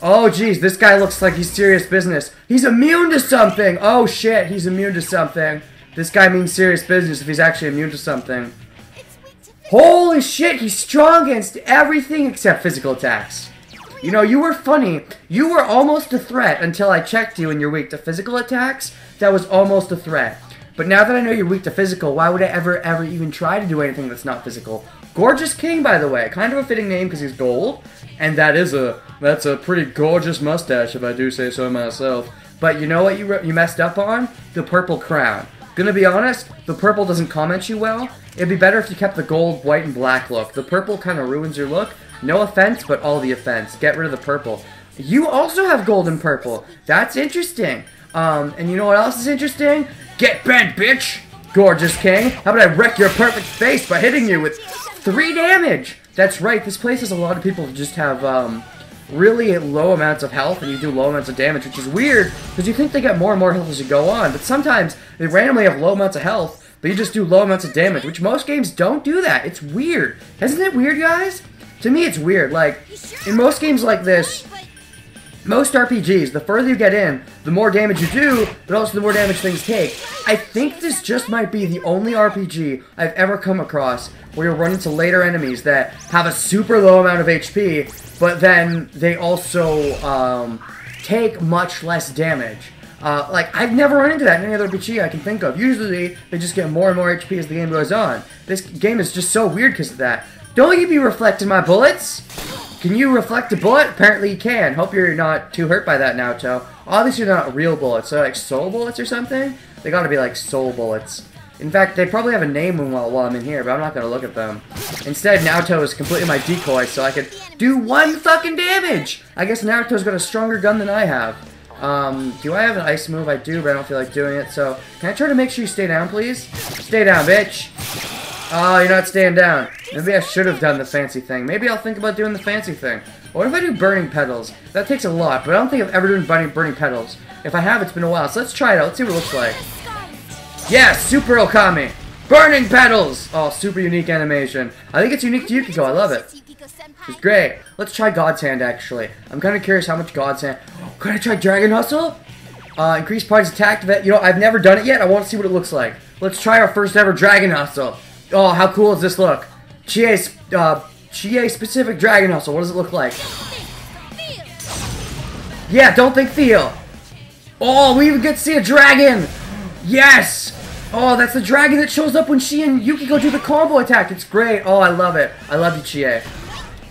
Oh jeez, this guy looks like he's serious business. He's immune to something. Oh shit, he's immune to something. This guy means serious business if he's actually immune to something. Holy shit, he's strong against everything except physical attacks. You know, you were funny. You were almost a threat until I checked you and you're weak to physical attacks. That was almost a threat. But now that I know you're weak to physical, why would I ever even try to do anything that's not physical? Gorgeous King, by the way. Kind of a fitting name because he's gold. And that's a pretty gorgeous mustache, if I do say so myself. But you know what you messed up on? The purple crown. Gonna be honest, the purple doesn't comment you well. It'd be better if you kept the gold, white, and black look. The purple kind of ruins your look. No offense, but all the offense. Get rid of the purple. You also have gold and purple. That's interesting. And you know what else is interesting? Get bent, bitch! Gorgeous King. How about I wreck your perfect face by hitting you with 3 damage? That's right, this place has a lot of people who just have, really low amounts of health, and you do low amounts of damage, which is weird, because you think they get more and more health as you go on, but sometimes they randomly have low amounts of health, but you just do low amounts of damage, which most games don't do that. It's weird. Isn't it weird, guys? To me, it's weird. Like, in most games like this, most RPGs, the further you get in, the more damage you do, but also the more damage things take. I think this just might be the only RPG I've ever come across where you'll run into later enemies that have a super low amount of HP, but then they also take much less damage. Like, I've never run into that in any other RPG I can think of. Usually, they just get more and more HP as the game goes on. This game is just so weird because of that. Don't you be reflecting my bullets! Can you reflect a bullet? Apparently you can. Hope you're not too hurt by that, Naoto. Obviously they're not real bullets. They're like soul bullets or something? They gotta be like soul bullets. In fact, they probably have a name while I'm in here, but I'm not gonna look at them. Instead, Naoto is completely my decoy, so I could do 1 fucking damage! I guess Naruto's got a stronger gun than I have. Do I have an ice move? I do, but I don't feel like doing it, so... Can I try to make sure you stay down, please? Stay down, bitch! Oh, you're not staying down. Maybe I should have done the fancy thing. Maybe I'll think about doing the fancy thing. What if I do burning petals? That takes a lot, but I don't think I've ever done burning petals. If I have, it's been a while, so let's try it out. Let's see what it looks like. Yes, Super Okami! Burning petals! Oh, super unique animation. I think it's unique to Yukiko. I love it. She's great. Let's try God's Hand, actually. I'm kind of curious how much God's Hand... Could I try Dragon Hustle? Increase party's attack. You know, I've never done it yet. I want to see what it looks like. Let's try our first ever Dragon Hustle. Oh, how cool does this look? Chie specific Dragon Hustle. What does it look like? Yeah, don't think feel. Oh, we even get to see a dragon. Yes. Oh, that's the dragon that shows up when she and Yukiko do the combo attack. It's great. Oh, I love it. I love you, Chie.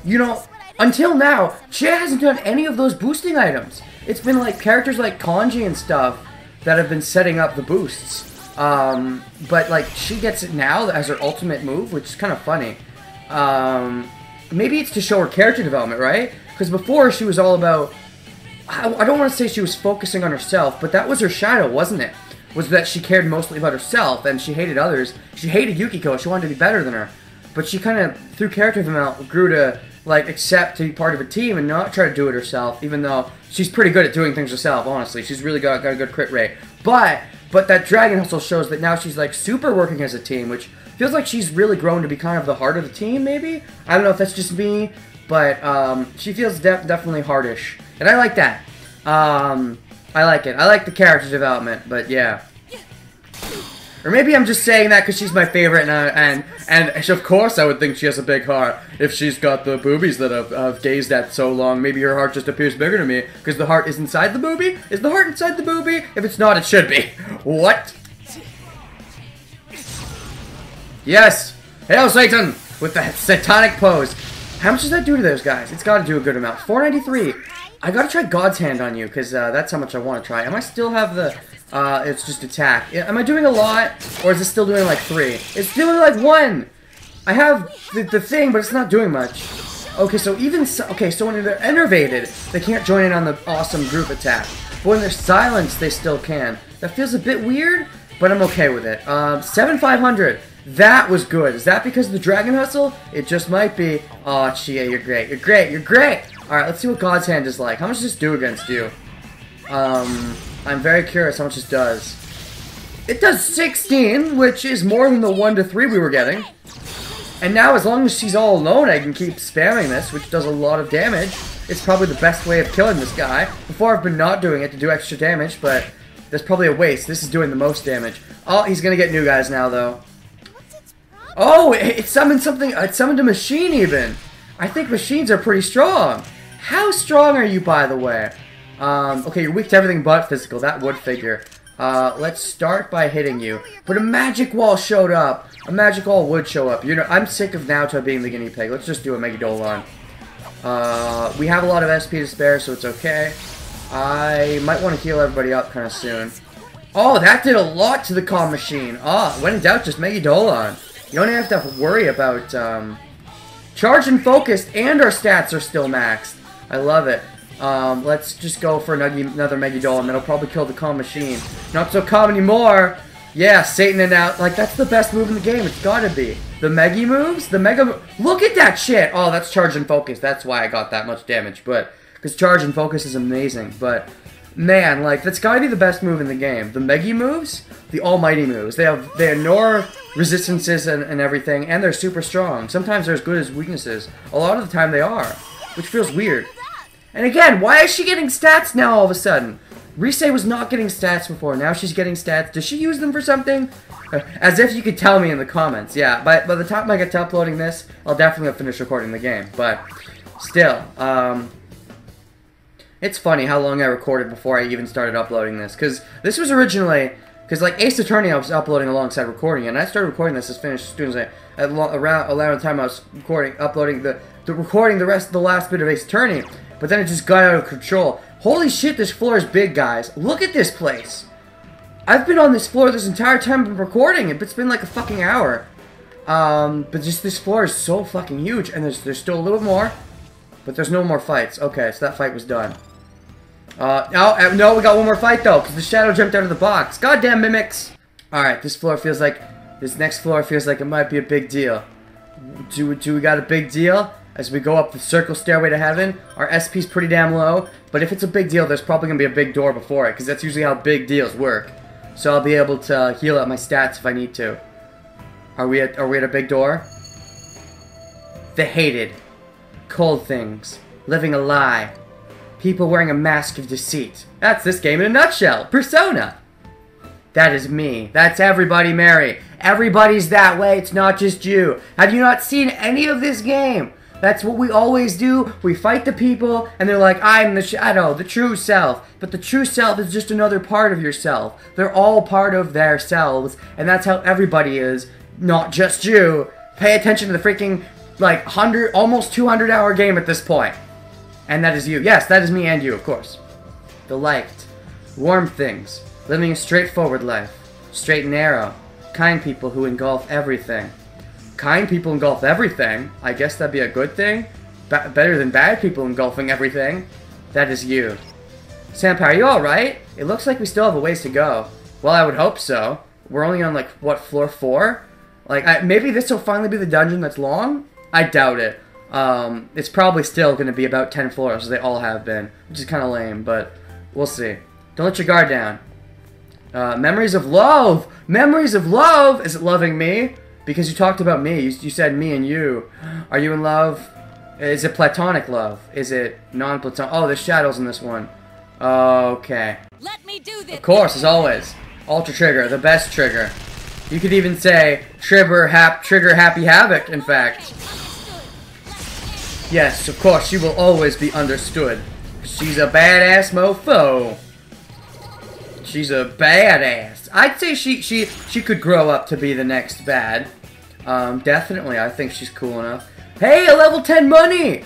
You know, until now, Chie hasn't done any of those boosting items. It's been like characters like Kanji and stuff that have been setting up the boosts. But like she gets it now as her ultimate move, which is kind of funny. Maybe it's to show her character development, right? Because before she was all about, I don't want to say she was focusing on herself, but that was her shadow, wasn't it? Was that she cared mostly about herself and she hated others. She hated Yukiko, she wanted to be better than her. But she kind of, through character development, grew to like accept to be part of a team and not try to do it herself, even though she's pretty good at doing things herself, honestly. She's really got a good crit rate. But that Dragon Hustle shows that now she's like super working as a team, which feels like she's really grown to be kind of the heart of the team, maybe? I don't know if that's just me, but she feels definitely hardish. And I like that. I like it. I like the character development, but yeah. Or maybe I'm just saying that because she's my favorite, and of course I would think she has a big heart if she's got the boobies that I've gazed at so long. Maybe her heart just appears bigger to me because the heart is inside the boobie. Is the heart inside the boobie? If it's not, it should be. What? Yes. Hail Satan with the satanic pose. How much does that do to those guys? It's got to do a good amount. 493. I gotta try God's Hand on you because that's how much I want to try. Am I still have the? It's just attack. Am I doing a lot? Or is it still doing like 3? It's doing like 1! I have the thing, but it's not doing much. Okay, so so when they're enervated, they can't join in on the awesome group attack. But when they're silenced, they still can. That feels a bit weird, but I'm okay with it. 7,500. That was good. Is that because of the Dragon Hustle? It just might be. Oh, Chie, you're great. You're great. You're great! Alright, let's see what God's Hand is like. How much does this do against you? I'm very curious how much this does. It does 16, which is more than the 1 to 3 we were getting. And now, as long as she's all alone, I can keep spamming this, which does a lot of damage. It's probably the best way of killing this guy. Before, I've been not doing it to do extra damage, but that's probably a waste. This is doing the most damage. Oh, he's gonna get new guys now, though. Oh, it summoned something. It summoned a machine, even. I think machines are pretty strong. How strong are you, by the way? Okay, you're weak to everything but physical. That would figure. Let's start by hitting you. But a magic wall showed up. A magic wall would show up. You know, I'm sick of Naoto being the guinea pig. Let's just do a Megadolon. We have a lot of SP to spare, so it's okay. I might want to heal everybody up kind of soon. Oh, that did a lot to the calm machine. Oh, when in doubt, just Megadolon. You don't even have to worry about, charge and focused, and our stats are still maxed. I love it. Let's just go for another Megadolon. That'll probably kill the calm machine. Not so calm anymore. Yeah, Satan and out. Like, that's the best move in the game. It's gotta be. The Megi moves? The Mega... Look at that shit! Oh, that's charge and focus. That's why I got that much damage. But, because charge and focus is amazing. But, man, like, that's gotta be the best move in the game. The Megi moves? The almighty moves. They ignore resistances and everything, and they're super strong. Sometimes they're as good as weaknesses. A lot of the time they are, which feels weird. And again, why is she getting stats now all of a sudden? Rise was not getting stats before. Now she's getting stats. Does she use them for something? As if you could tell me in the comments. Yeah, by the time I get to uploading this, I'll definitely have finished recording the game. But still, it's funny how long I recorded before I even started uploading this. Because this was originally... Because, like, Ace Attorney I was uploading alongside recording, and I started recording this as finished as soon as around the time I was uploading the last bit of Ace Attorney. But then it just got out of control. Holy shit, this floor is big, guys. Look at this place. I've been on this floor this entire time I've been recording. It's been like a fucking hour. But just this floor is so fucking huge, and there's still a little more, but there's no more fights. Okay, so that fight was done. No, we got one more fight though, because the shadow jumped out of the box. Goddamn mimics! Alright, this next floor feels like it might be a big deal. Do we got a big deal? As we go up the circle stairway to heaven, our SP's pretty damn low, but if it's a big deal, there's probably gonna be a big door before it, because that's usually how big deals work. So I'll be able to heal up my stats if I need to. Are we at a big door? The hated. Cold things. Living a lie. People wearing a mask of deceit. That's this game in a nutshell. Persona. That is me. That's everybody, Mary. Everybody's that way. It's not just you. Have you not seen any of this game? That's what we always do. We fight the people, and they're like, I'm the shadow, the true self. But the true self is just another part of yourself. They're all part of their selves, and that's how everybody is, not just you. Pay attention to the freaking, like, almost 200-hour game at this point. And that is you. Yes, that is me and you, of course. The light. Warm things. Living a straightforward life. Straight and narrow. Kind people who engulf everything. Kind people engulf everything? I guess that'd be a good thing? Better than bad people engulfing everything. That is you. Senpai, are you alright? It looks like we still have a ways to go. Well, I would hope so. We're only on, like, what, floor 4? Like, maybe this will finally be the dungeon that's long? I doubt it. It's probably still going to be about 10 floors, as they all have been. Which is kind of lame, but we'll see. Don't let your guard down. Memories of love! Memories of love! Is it loving me? Because you talked about me. You said me and you. Are you in love? Is it platonic love? Is it non-platonic? Oh, there's shadows in this one. Okay. Let me do this. Of course, as always. Ultra Trigger, the best trigger. You could even say Trigger Happy Havoc, in fact. Yes, of course, she will always be understood. She's a badass mofo. She's a badass. I'd say she could grow up to be the next bad. Definitely, I think she's cool enough. Hey, a level 10 money!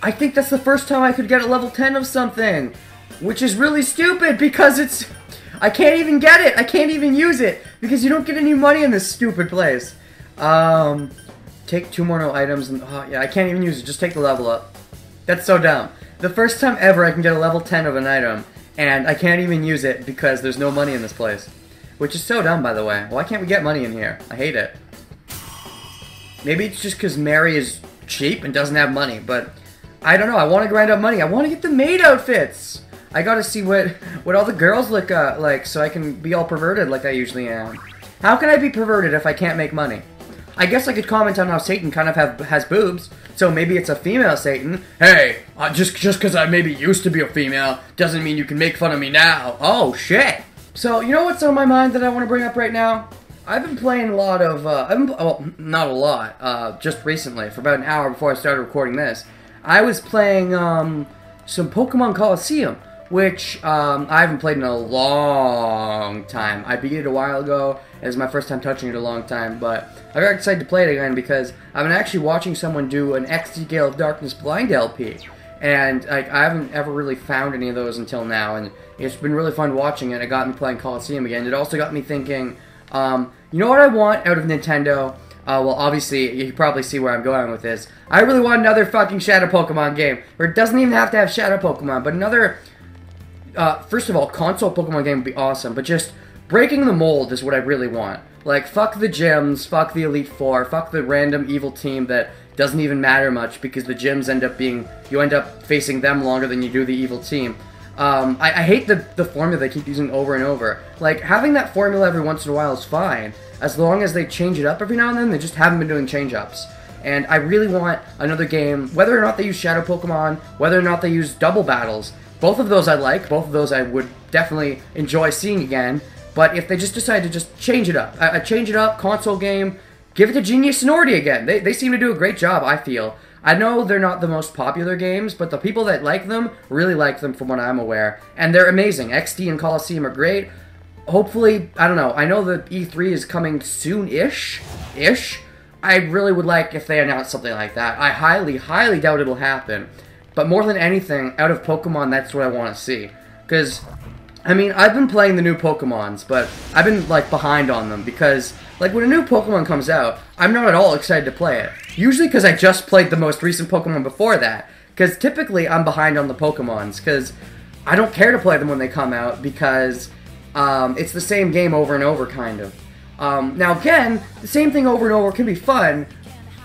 I think that's the first time I could get a level 10 of something. Which is really stupid because it's... I can't even get it. I can't even use it. Because you don't get any money in this stupid place. Take 2 more no items and... Oh, yeah, I can't even use it. Just take the level up. That's so dumb. The first time ever I can get a level 10 of an item. And I can't even use it because there's no money in this place. Which is so dumb, by the way. Why can't we get money in here? I hate it. Maybe it's just because Mary is cheap and doesn't have money, but I don't know. I want to grind up money. I want to get the maid outfits. I gotta see what all the girls look like so I can be all perverted like I usually am. How can I be perverted if I can't make money? I guess I could comment on how Satan kind of has boobs, so maybe it's a female Satan. Hey, just because I maybe used to be a female doesn't mean you can make fun of me now. Oh, shit. So, you know what's on my mind that I want to bring up right now? I've been playing a lot of, well, not a lot, just recently, for about an hour before I started recording this. I was playing, some Pokemon Coliseum, which, I haven't played in a long time. I beat it a while ago. It was my first time touching it a long time, but I got excited to play it again because I've been actually watching someone do an XD Gale of Darkness Blind LP. And I haven't ever really found any of those until now, and it's been really fun watching it. It got me playing Coliseum again. It also got me thinking, you know what I want out of Nintendo? Well, obviously, you can probably see where I'm going with this. I really want another fucking Shadow Pokemon game, where it doesn't even have to have Shadow Pokemon, but another, first of all, console Pokemon game would be awesome, but just breaking the mold is what I really want. Like, fuck the gyms, fuck the Elite Four, fuck the random evil team that doesn't even matter much because the gyms end up being, you end up facing them longer than you do the evil team. I hate the formula they keep using over and over. Like, having that formula every once in a while is fine, as long as they change it up every now and then. They just haven't been doing change-ups. And I really want another game, whether or not they use Shadow Pokemon, whether or not they use double battles. Both of those I like, both of those I would definitely enjoy seeing again. But if they just decide to just change it up, console game, give it to Genius Sonority again. They seem to do a great job, I feel. I know they're not the most popular games, but the people that like them really like them from what I'm aware. And they're amazing. XD and Coliseum are great. Hopefully, I don't know, I know the E3 is coming soon-ish. I really would like if they announced something like that. I highly, highly doubt it'll happen. But more than anything, out of Pokemon, that's what I want to see. Because, I mean, I've been playing the new Pokemons, but I've been, like, behind on them. Because, like, when a new Pokemon comes out, I'm not at all excited to play it. Usually because I just played the most recent Pokemon before that. Because typically, I'm behind on the Pokemons. Because I don't care to play them when they come out, because it's the same game over and over, kind of. Now again, the same thing over and over can be fun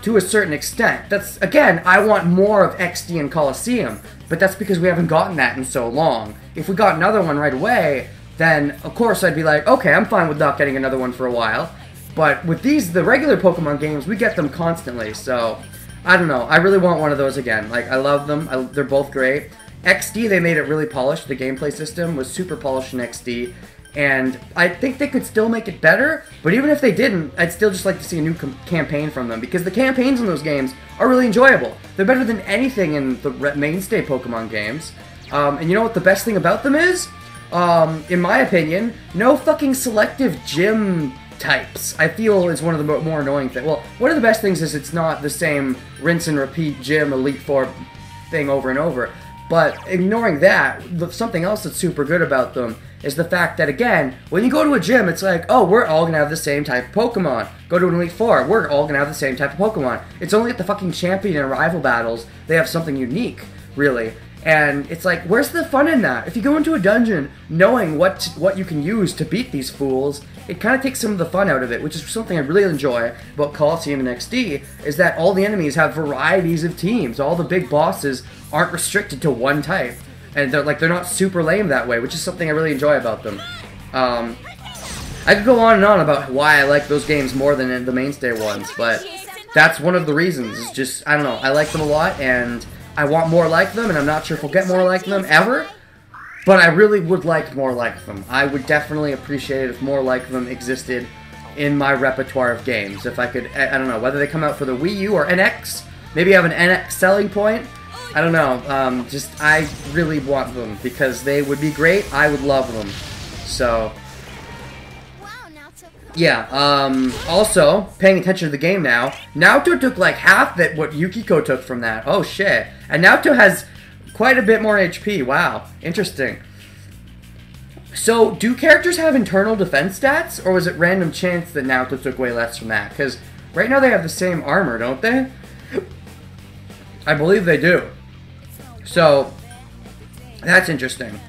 to a certain extent. That's, again, I want more of XD and Coliseum, but that's because we haven't gotten that in so long. If we got another one right away, then of course I'd be like, okay, I'm fine with not getting another one for a while. But with these, the regular Pokemon games, we get them constantly, so I don't know. I really want one of those again. Like, I love them. They're both great. XD, they made it really polished. The gameplay system was super polished in XD. And I think they could still make it better, but even if they didn't, I'd still just like to see a new campaign from them, because the campaigns in those games are really enjoyable. They're better than anything in the mainstay Pokemon games. And you know what the best thing about them is? In my opinion, no fucking selective gym types, I feel, is one of the more annoying things. Well, one of the best things is it's not the same rinse and repeat gym Elite Four thing over and over. But ignoring that, something else that's super good about them is the fact that, again, when you go to a gym, it's like, oh, we're all gonna have the same type of Pokemon. Go to an Elite Four, we're all gonna have the same type of Pokemon. It's only at the fucking champion and rival battles they have something unique, really. And it's like, where's the fun in that? If you go into a dungeon knowing what you can use to beat these fools, it kind of takes some of the fun out of it, which is something I really enjoy about Coliseum and XD, is that all the enemies have varieties of teams. All the big bosses aren't restricted to one type. And they're not super lame that way, which is something I really enjoy about them. I could go on and on about why I like those games more than the mainstay ones, but that's one of the reasons. It's just, I don't know, I like them a lot, and I want more like them, and I'm not sure if we'll get more like them ever, but I really would like more like them. I would definitely appreciate it if more like them existed in my repertoire of games. If I could, I don't know, whether they come out for the Wii U or NX, maybe have an NX selling point, I don't know, I really want them, because they would be great, I would love them, so, yeah, also, paying attention to the game now, Naoto took like half that what Yukiko took from that, oh shit, and Naoto has quite a bit more HP, wow, interesting. So, do characters have internal defense stats, or was it random chance that Naoto took way less from that? Because right now they have the same armor, don't they? I believe they do. So, that's interesting.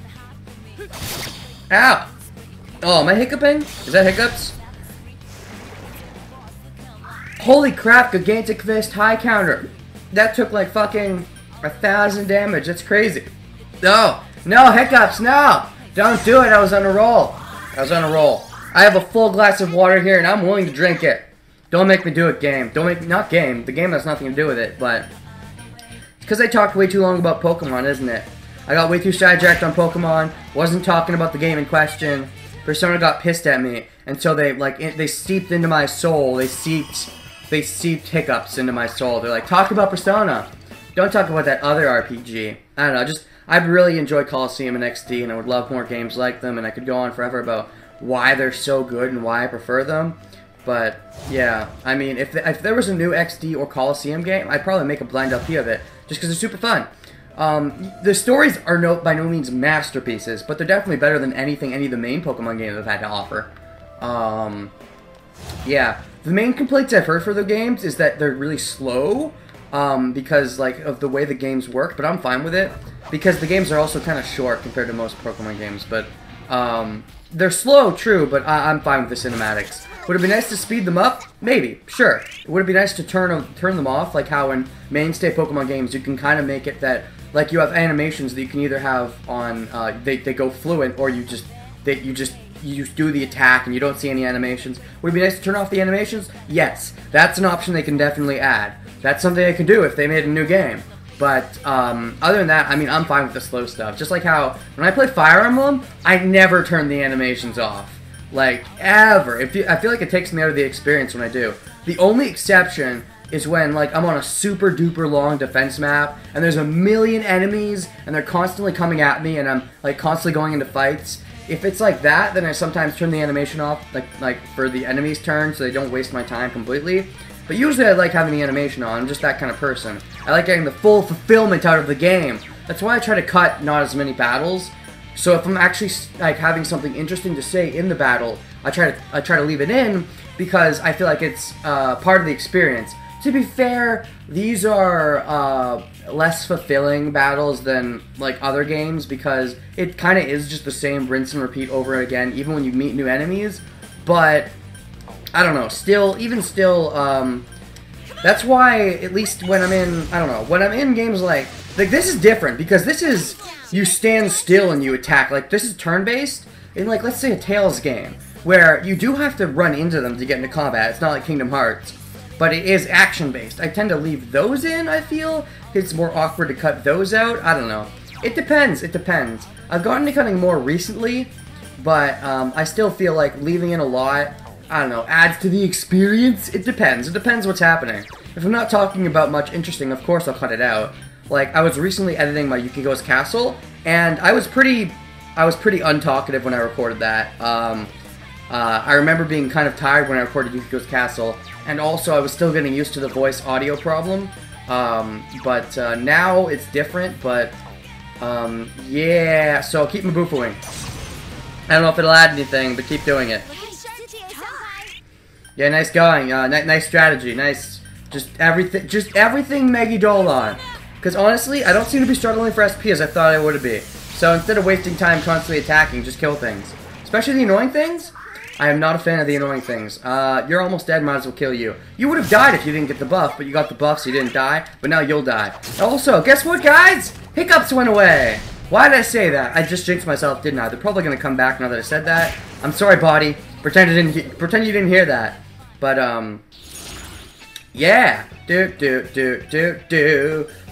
Ow! Oh, am I hiccuping? Is that hiccups? Holy crap, Gigantic Fist high counter. That took like fucking 1,000 damage. That's crazy. No! No, hiccups, no! Don't do it, I was on a roll. I have a full glass of water here and I'm willing to drink it. Don't make me do it, game. Not game. The game has nothing to do with it, but because I talked way too long about Pokemon, isn't it? I got way too sidetracked on Pokemon, wasn't talking about the game in question. Persona got pissed at me, and so they seeped into my soul. They seeped hiccups into my soul. They're like, talk about Persona. Don't talk about that other RPG. I don't know, I really enjoy Coliseum and XD, and I would love more games like them, and I could go on forever about why they're so good and why I prefer them. But, yeah, I mean, if there was a new XD or Coliseum game, I'd probably make a blind LP of it, just because they're super fun. The stories are by no means masterpieces, but they're definitely better than any of the main Pokemon games I've had to offer. Yeah, the main complaints I've heard for the games is that they're really slow, because, like, of the way the games work, but I'm fine with it, because the games are also kind of short compared to most Pokemon games, but, they're slow, true, but I'm fine with the cinematics. Would it be nice to speed them up? Maybe, sure. Would it be nice to turn them off, like how in mainstay Pokemon games you can kind of make it that, like, you have animations that you can either have on, they go fluent, or you just do the attack and you don't see any animations. Would it be nice to turn off the animations? Yes, that's an option they can definitely add. that's something they could do if they made a new game. But other than that, I mean, I'm fine with the slow stuff. Just like how when I play Fire Emblem, I never turn the animations off. Like, ever. I feel like it takes me out of the experience when I do. The only exception is when, like, I'm on a super duper long defense map, and there's a million enemies, and they're constantly coming at me, and I'm, like, constantly going into fights. If it's like that, then I sometimes turn the animation off, like for the enemy's turn, so they don't waste my time completely. But usually I like having the animation on. I'm just that kind of person. I like getting the full fulfillment out of the game. That's why I try to cut not as many battles. So if I'm actually like having something interesting to say in the battle, I try to leave it in because I feel like it's part of the experience. To be fair, these are less fulfilling battles than like other games because it kind of is just the same rinse and repeat over again, even when you meet new enemies. But I don't know. Even still, that's why at least when I'm in, I don't know, when I'm in games like this is different because this is you stand still and you attack. Like this is turn-based in like let's say a Tales game where you do have to run into them to get into combat. It's not like Kingdom Hearts. But it is action-based. I tend to leave those in, I feel. It's more awkward to cut those out. I don't know. It depends. It depends. I've gotten to cutting more recently, but I still feel like leaving in a lot, I don't know, adds to the experience. It depends. It depends what's happening. If I'm not talking about much interesting, of course I'll cut it out. Like, I was recently editing my Yukiko's Castle, and I was pretty untalkative when I recorded that. I remember being kind of tired when I recorded Yukiko's Castle, and also I was still getting used to the voice audio problem, but now it's different, but yeah, so keep Mabufuing. I don't know if it'll add anything, but keep doing it. Yeah, nice going, nice strategy, nice, just everything Megidolon. Because honestly, I don't seem to be struggling for SP as I thought I would be. So instead of wasting time constantly attacking, just kill things. Especially the annoying things. I am not a fan of the annoying things. You're almost dead, might as well kill you. You would have died if you didn't get the buff, but you got the buff so you didn't die, but now you'll die. Also, guess what, guys? Hiccups went away. Why did I say that? I just jinxed myself, didn't I? They're probably going to come back now that I said that. I'm sorry, body. Pretend you didn't hear that. But, yeah.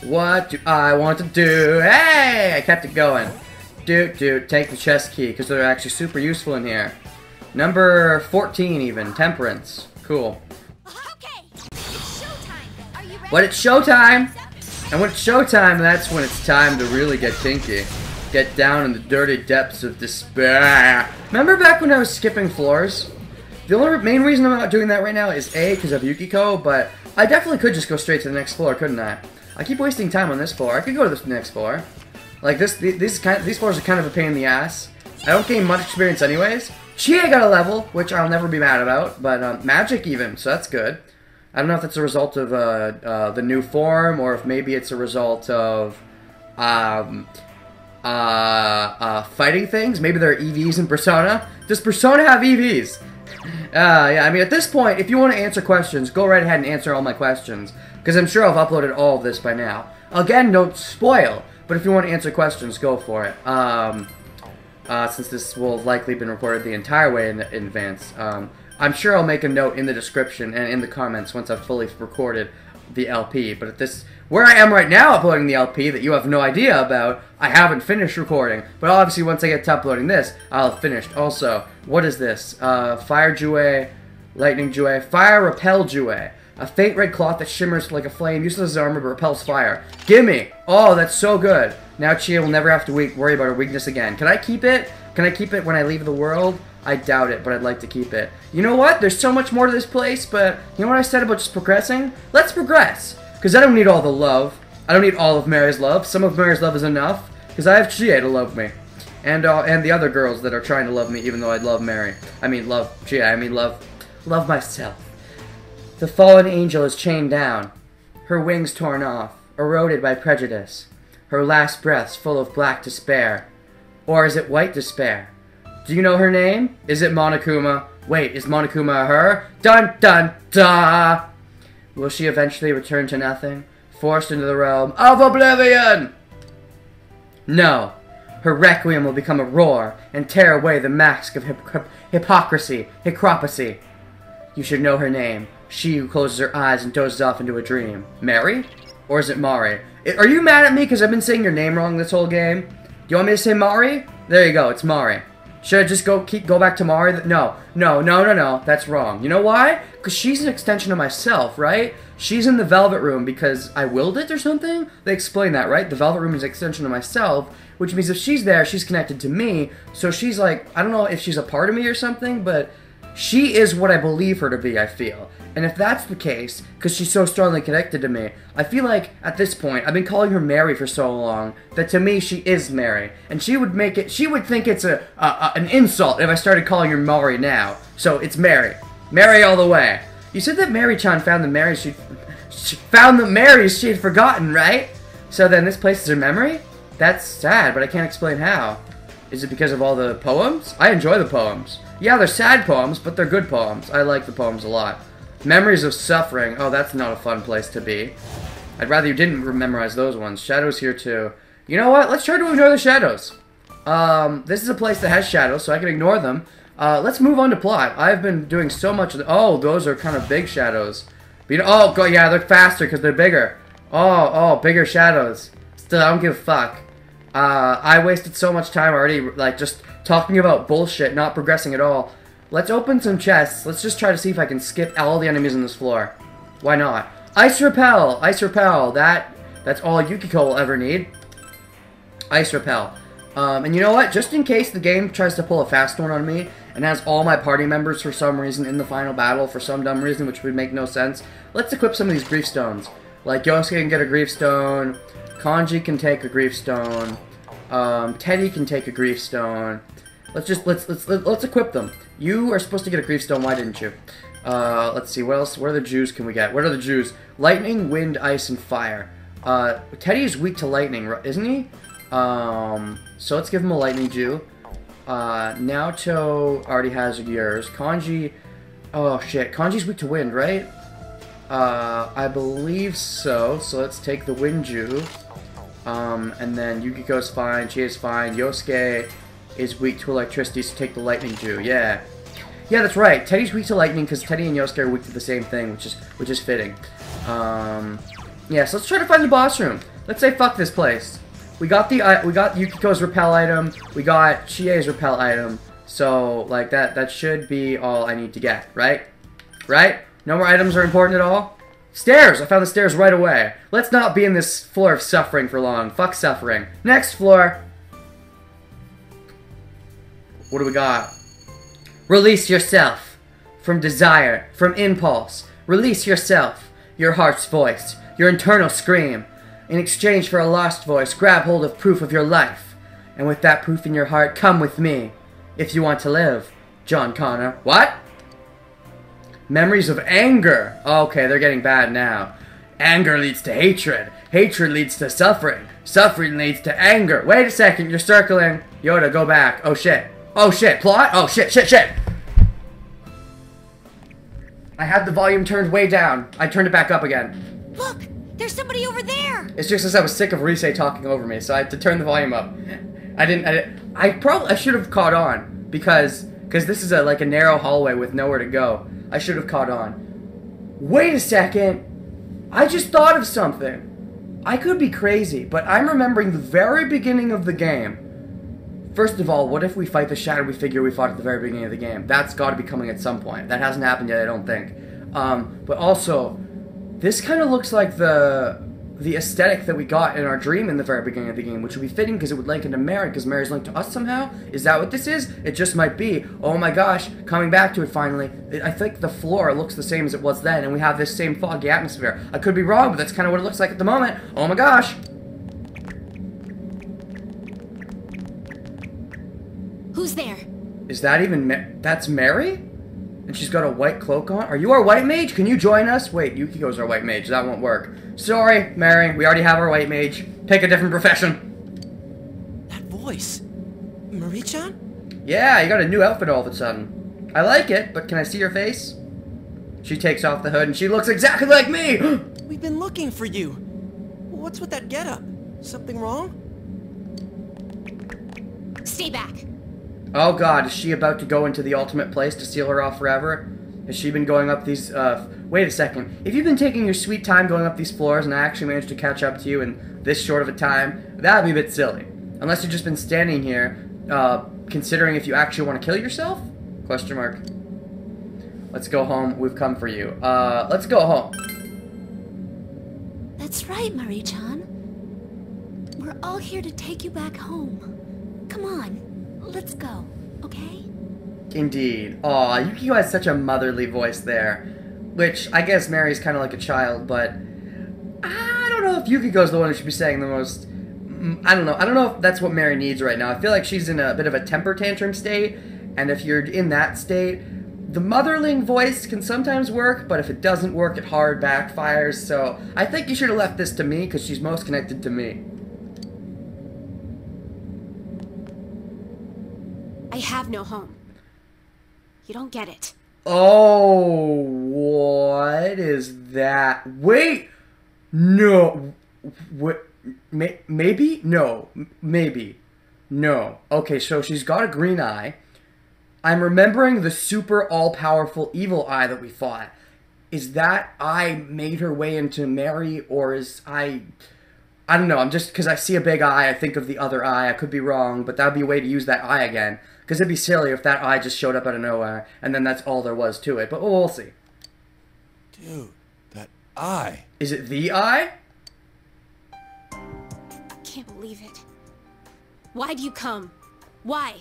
What do I want to do? Hey! I kept it going. Take the chest key, because they're actually super useful in here. Number 14 even, Temperance. Cool. Okay, it's showtime. Are you ready? But it's showtime! And when it's showtime, that's when it's time to really get kinky. Get down in the dirty depths of despair. Remember back when I was skipping floors? The only main reason I'm not doing that right now is A, because of Yukiko, but I definitely could just go straight to the next floor, couldn't I? I keep wasting time on this floor. I could go to the next floor. Like, these floors are kind of a pain in the ass. I don't gain much experience anyways. Chie got a level, which I'll never be mad about, but Magic even, so that's good. I don't know if that's a result of the new form, or if maybe it's a result of fighting things. Maybe there are EVs in Persona. Does Persona have EVs? Yeah, I mean, at this point, if you want to answer questions, go right ahead and answer all my questions, because I'm sure I've uploaded all of this by now. Again, don't spoil, but if you want to answer questions, go for it. Since this will have likely been recorded the entire way in advance. I'm sure I'll make a note in the description and in the comments once I've fully recorded the LP. But at this, where I am right now uploading the LP that you have no idea about, I haven't finished recording. But obviously once I get to uploading this, I'll have finished. Also, what is this? Fire Jouet, Lightning Jouet, Fire Repel Jouet. A faint red cloth that shimmers like a flame, useless as armor but repels fire. Gimme! Oh, that's so good. Now Chie will never have to worry about her weakness again. Can I keep it? Can I keep it when I leave the world? I doubt it, but I'd like to keep it. You know what? There's so much more to this place, but you know what I said about just progressing? Let's progress! Because I don't need all the love. I don't need all of Mary's love. Some of Mary's love is enough, because I have Chie to love me. And the other girls that are trying to love me, even though I love Mary. I mean, love Chie. I mean, love myself. The fallen angel is chained down, her wings torn off, eroded by prejudice, her last breaths full of black despair. Or is it white despair? Do you know her name? Is it Monokuma? Wait, is Monokuma her? Dun dun da! Will she eventually return to nothing, forced into the realm of oblivion? No. Her requiem will become a roar and tear away the mask of hypocrisy. You should know her name. She who closes her eyes and dozes off into a dream. Mary? Or is it Mari? Are you mad at me because I've been saying your name wrong this whole game? Do you want me to say Mari? There you go, it's Mari. Should I just go back to Mari? No. That's wrong. You know why? Because she's an extension of myself, right? She's in the Velvet Room because I willed it or something? They explain that, right? The Velvet Room is an extension of myself, which means if she's there, she's connected to me. So she's like, I don't know if she's a part of me or something, but she is what I believe her to be, I feel. And if that's the case, because she's so strongly connected to me, I feel like, at this point, I've been calling her Mary for so long, that to me, she is Mary. And she would think it's an insult if I started calling her Mari now. So, it's Mary. Mary all the way. You said that Mary-chan found the Marys she'd forgotten, right? So then this place is her memory? That's sad, but I can't explain how. Is it because of all the poems? I enjoy the poems. Yeah, they're sad poems, but they're good poems. I like the poems a lot. Memories of suffering. Oh, that's not a fun place to be. I'd rather you didn't memorize those ones. Shadows here too. You know what? Let's try to ignore the shadows. This is a place that has shadows, so I can ignore them. Let's move on to plot. I've been doing so much of the... Oh, those are kind of big shadows. Oh, God, yeah, they're faster because they're bigger. Oh, bigger shadows. Still, I don't give a fuck. I wasted so much time already, like, just talking about bullshit, not progressing at all. Let's open some chests. Let's just try to see if I can skip all the enemies on this floor. Why not? Ice Repel! Ice Repel. That's all Yukiko will ever need. Ice Repel. And you know what? Just in case the game tries to pull a fast one on me and has all my party members for some reason in the final battle for some dumb reason, which would make no sense, let's equip some of these grief stones. Like, Yosuke can get a grief stone. Kanji can take a grief stone. Teddy can take a grief stone. Let's equip them. You are supposed to get a grief stone. Why didn't you? Let's see. What else? What other Jews can we get? What are the Jews? Lightning, wind, ice, and fire. Teddy is weak to lightning, isn't he? So let's give him a lightning Jew. Naoto already has yours. Kanji. Oh shit. Kanji's weak to wind, right? I believe so. So let's take the wind Jew. And then Yukiko's fine. Chie's fine. Yosuke is weak to electricity, so take the lightning Jew. Yeah. Yeah, that's right. Teddy's weak to lightning because Teddy and Yosuke are weak to the same thing, which is fitting. Yeah, so let's try to find the boss room. Let's say fuck this place. We got Yukiko's repel item. We got Chie's repel item. So like that should be all I need to get, right? Right? No more items are important at all? Stairs! I found the stairs right away. Let's not be in this floor of suffering for long. Fuck suffering. Next floor. What do we got? Release yourself. From desire. From impulse. Release yourself. Your heart's voice. Your internal scream. In exchange for a lost voice, grab hold of proof of your life. And with that proof in your heart, come with me. If you want to live. John Connor. What? Memories of anger. Okay, they're getting bad now. Anger leads to hatred. Hatred leads to suffering. Suffering leads to anger. Wait a second, you're circling. Yoda, go back. Oh shit. Oh shit, plot? Oh shit. I had the volume turned way down. I turned it back up again. Look, there's somebody over there. It's just as I was sick of Rise talking over me, so I had to turn the volume up. I should have caught on because this is like a narrow hallway with nowhere to go. I should have caught on. Wait a second. I just thought of something. I could be crazy, but I'm remembering the very beginning of the game. First of all, what if we fight the shadowy figure we fought at the very beginning of the game? That's got to be coming at some point. That hasn't happened yet, I don't think. But also, this kind of looks like the aesthetic that we got in our dream in the very beginning of the game, which would be fitting because it would link into Mary, because Mary's linked to us somehow. Is that what this is? It just might be. Oh my gosh, coming back to it finally. I think the floor looks the same as it was then, and we have this same foggy atmosphere. I could be wrong, but that's kind of what it looks like at the moment. Oh my gosh. Who's there? Is that even that's Mary? And she's got a white cloak on? Are you our white mage? Can you join us? Wait, Yukiko's our white mage. That won't work. Sorry, Mary. We already have our white mage. Pick a different profession. That voice. Marie-chan? Yeah, you got a new outfit all of a sudden. I like it, but can I see your face? She takes off the hood and she looks exactly like me! We've been looking for you. What's with that getup? Something wrong? Stay back. Oh god, is she about to go into the ultimate place to seal her off forever? Has she been going up these, wait a second. If you've been taking your sweet time going up these floors and I actually managed to catch up to you in this short of a time, that would be a bit silly. Unless you've just been standing here, considering if you actually want to kill yourself? Question mark. Let's go home. We've come for you. Let's go home. That's right, Marie-chan. We're all here to take you back home. Come on, let's go, okay? Indeed. Aw, Yukiko has such a motherly voice there. Which, I guess Mary's kind of like a child, but I don't know if Yukiko's the one who should be saying the most. I don't know. I don't know if that's what Mary needs right now. I feel like she's in a bit of a temper tantrum state, and if you're in that state, the motherling voice can sometimes work, but if it doesn't work, it hard backfires, so I think you should have left this to me, because she's most connected to me. I have no home. You don't get it. Oh, what is that? Wait! No. What? Maybe? No. Maybe. No. Okay, so she's got a green eye. I'm remembering the super all-powerful evil eye that we fought. Is that eye made her way into Mary, or is I don't know, I'm just, because I see a big eye, I think of the other eye, I could be wrong, but that would be a way to use that eye again. Because it'd be silly if that eye just showed up out of nowhere, and then that's all there was to it, but we'll see. Dude, that eye. Is it the eye? Can't believe it. Why do you come? Why?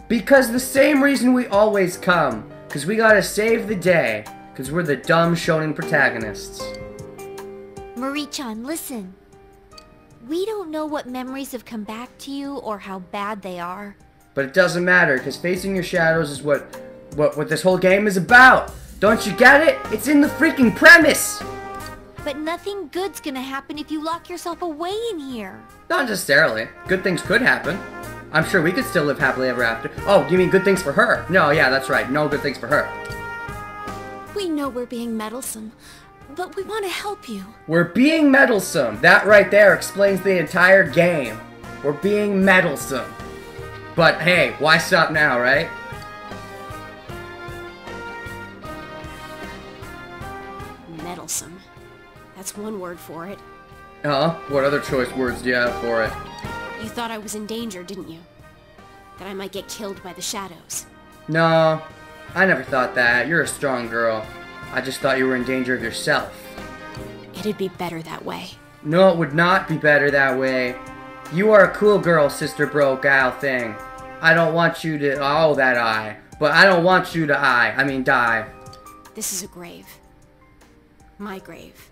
Because the same reason we always come. Because we gotta save the day. Because we're the dumb shonen protagonists. Marie-chan, listen. We don't know what memories have come back to you or how bad they are. But it doesn't matter, because facing your shadows is what this whole game is about. Don't you get it? It's in the freaking premise! But nothing good's gonna happen if you lock yourself away in here. Not necessarily. Good things could happen. I'm sure we could still live happily ever after. Oh, you mean good things for her? No, yeah, that's right. No good things for her. We know we're being meddlesome, but we want to help you. We're being meddlesome. That right there explains the entire game. We're being meddlesome. But hey, why stop now, right? Meddlesome. That's one word for it. What other choice words do you have for it? You thought I was in danger, didn't you? That I might get killed by the shadows. No, I never thought that. You're a strong girl. I just thought you were in danger of yourself. It'd be better that way. No, it would not be better that way. You are a cool girl, sister bro gal thing. I don't want you to, oh, that eye. But I don't want you to die. This is a grave. My grave.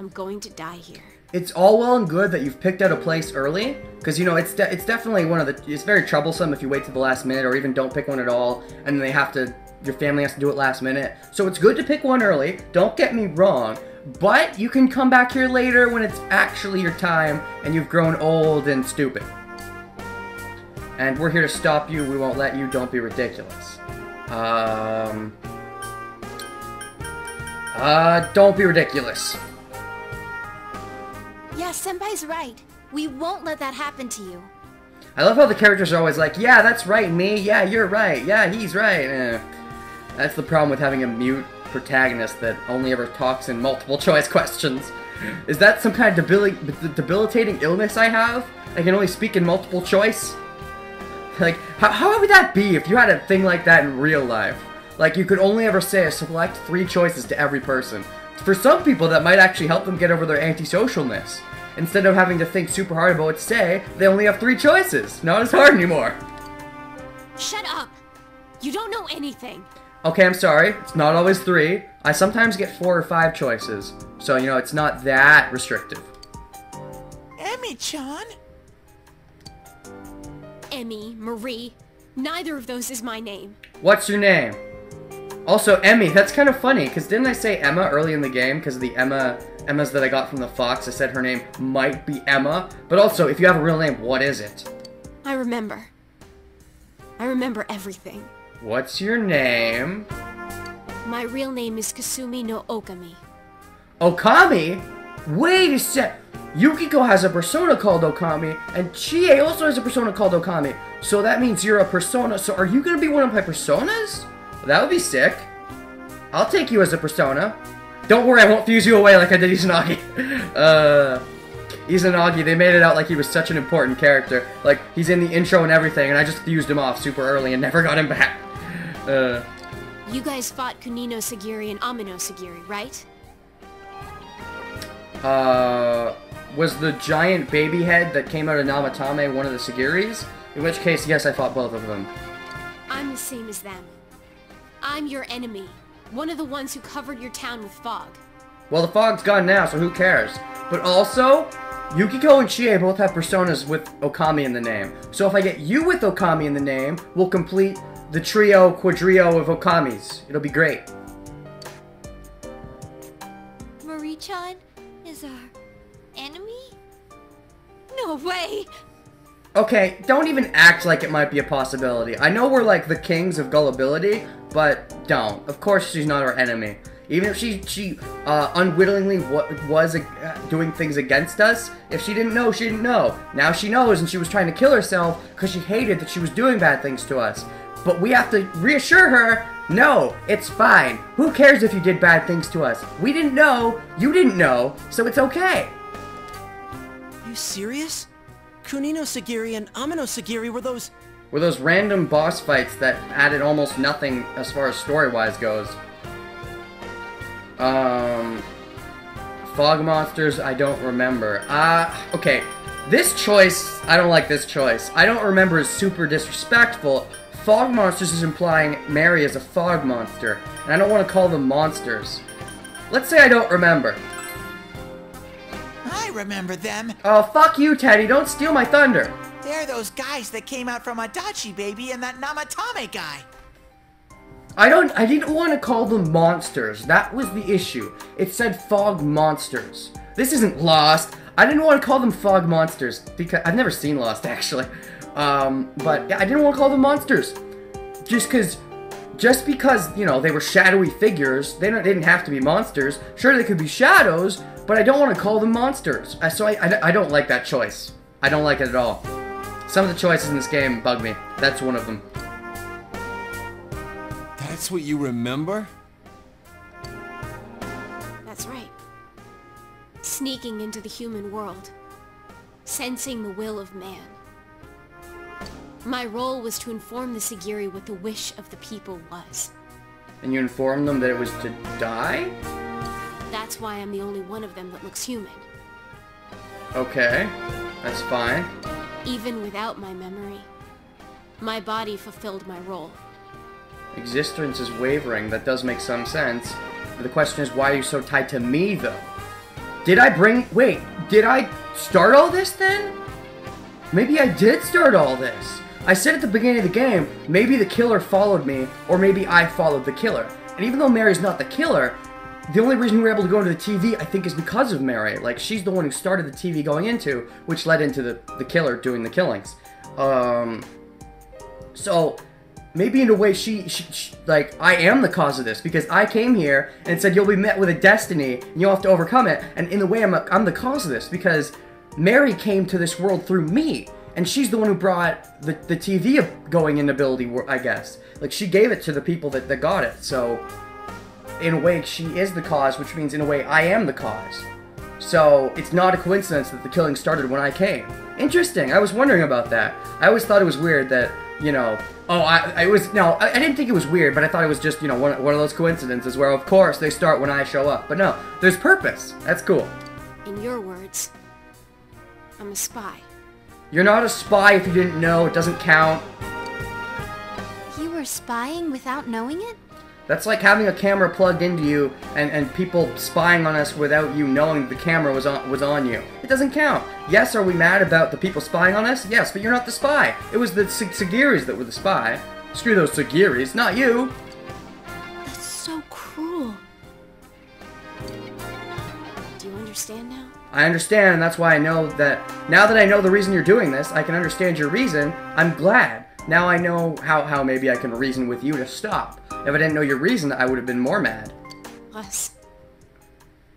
I'm going to die here. It's all well and good that you've picked out a place early, because, you know, it's definitely one of the, it's very troublesome if you wait till the last minute, or even don't pick one at all, and they have to, your family has to do it last minute. So it's good to pick one early, don't get me wrong, but you can come back here later when it's actually your time, and you've grown old and stupid. And we're here to stop you, we won't let you, don't be ridiculous. Don't be ridiculous. Yeah, Senpai's right. We won't let that happen to you. I love how the characters are always like, yeah, that's right, me. Yeah, you're right. Yeah, he's right. That's the problem with having a mute protagonist that only ever talks in multiple choice questions. Is that some kind of debilitating illness I have? I can only speak in multiple choice? Like, how would that be if you had a thing like that in real life? Like, you could only ever say select 3 choices to every person. For some people, that might actually help them get over their antisocialness. Instead of having to think super hard about what to say, they only have 3 choices. Not as hard anymore. Shut up! You don't know anything! Okay, I'm sorry. It's not always 3. I sometimes get 4 or 5 choices. So, you know, it's not that restrictive. Emmy-chan? Emmy, Marie, neither of those is my name. What's your name? Also, Emmy, that's kind of funny, because didn't I say Emma early in the game? Because the Emmas that I got from the Fox, I said her name might be Emma. But also, if you have a real name, what is it? I remember. I remember everything. What's your name? My real name is Kasumi no Okami. Okami? Wait a sec. Yukiko has a persona called Okami, and Chie also has a persona called Okami. So that means you're a persona. So are you gonna be one of my personas? That would be sick. I'll take you as a persona. Don't worry, I won't fuse you away like I did Izanagi. Izanagi, they made it out like he was such an important character. Like, he's in the intro and everything, and I just fused him off super early and never got him back. You guys fought Kunino Sagiri and Amino Sagiri, right? Was the giant baby head that came out of Namatame one of the Sagiris? In which case, yes, I fought both of them. I'm the same as them. I'm your enemy. One of the ones who covered your town with fog. Well, the fog's gone now, so who cares? But also, Yukiko and Chie both have personas with Okami in the name. So if I get you with Okami in the name, we'll complete the quadrio of Okamis. It'll be great. Marie-chan is our enemy? No way! Okay, don't even act like it might be a possibility. I know we're like the kings of gullibility, but don't. Of course she's not our enemy. Even if she unwittingly was doing things against us, if she didn't know, she didn't know. Now she knows, and she was trying to kill herself because she hated that she was doing bad things to us. But we have to reassure her, no, it's fine. Who cares if you did bad things to us? We didn't know, you didn't know, so it's okay. You serious? Kunino Sagiri and Amino Sagiri were those... Were those random boss fights that added almost nothing as far as story-wise goes. Fog monsters, I don't remember. Okay. This choice, I don't like this choice. I don't remember is super disrespectful. Fog monsters is implying Mary is a fog monster, and I don't want to call them monsters. Let's say I don't remember. I remember them. Oh, fuck you, Teddy. Don't steal my thunder. They're those guys that came out from Adachi Baby and that Namatame guy. I didn't want to call them monsters. That was the issue. It said fog monsters. This isn't Lost. I didn't want to call them fog monsters because I've never seen Lost actually. But yeah, I didn't want to call them monsters. Just because, you know, they were shadowy figures, they didn't have to be monsters. Sure, they could be shadows, but I don't want to call them monsters. So I don't like that choice. I don't like it at all. Some of the choices in this game bug me. That's one of them. That's what you remember? That's right. Sneaking into the human world. Sensing the will of man. My role was to inform the Sagiri what the wish of the people was. And you informed them that it was to die? That's why I'm the only one of them that looks human. Okay, that's fine. Even without my memory, my body fulfilled my role. Existence is wavering, that does make some sense. But the question is, why are you so tied to me, though? Did I start all this, then? Maybe I did start all this. I said at the beginning of the game, maybe the killer followed me, or maybe I followed the killer. And even though Mary's not the killer, the only reason we were able to go into the TV, I think, is because of Mary. Like, she's the one who started the TV going into, which led into the killer doing the killings. So, maybe in a way she like, I am the cause of this, because I came here and said you'll be met with a destiny, and you'll have to overcome it, and in a way I'm the cause of this, because Mary came to this world through me, and she's the one who brought the TV going in ability, I guess. Like, she gave it to the people that got it, so in a way she is the cause, which means in a way I am the cause. So it's not a coincidence that the killing started when I came. Interesting, I was wondering about that. I always thought it was weird that, you know, I didn't think it was weird, but I thought it was just, you know, one of those coincidences where, of course, they start when I show up. But no, there's purpose. That's cool. In your words, I'm a spy. You're not a spy if you didn't know. It doesn't count. You were spying without knowing it? That's like having a camera plugged into you and people spying on us without you knowing the camera was on you. It doesn't count. Yes, are we mad about the people spying on us? Yes, but you're not the spy. It was the Sagiris that were the spy. Screw those Sagiris, not you. That's so cruel. Do you understand now? I understand, and that's why I know that, now that I know the reason you're doing this, I can understand your reason. I'm glad. Now I know how maybe I can reason with you to stop. If I didn't know your reason, I would have been more mad. Plus,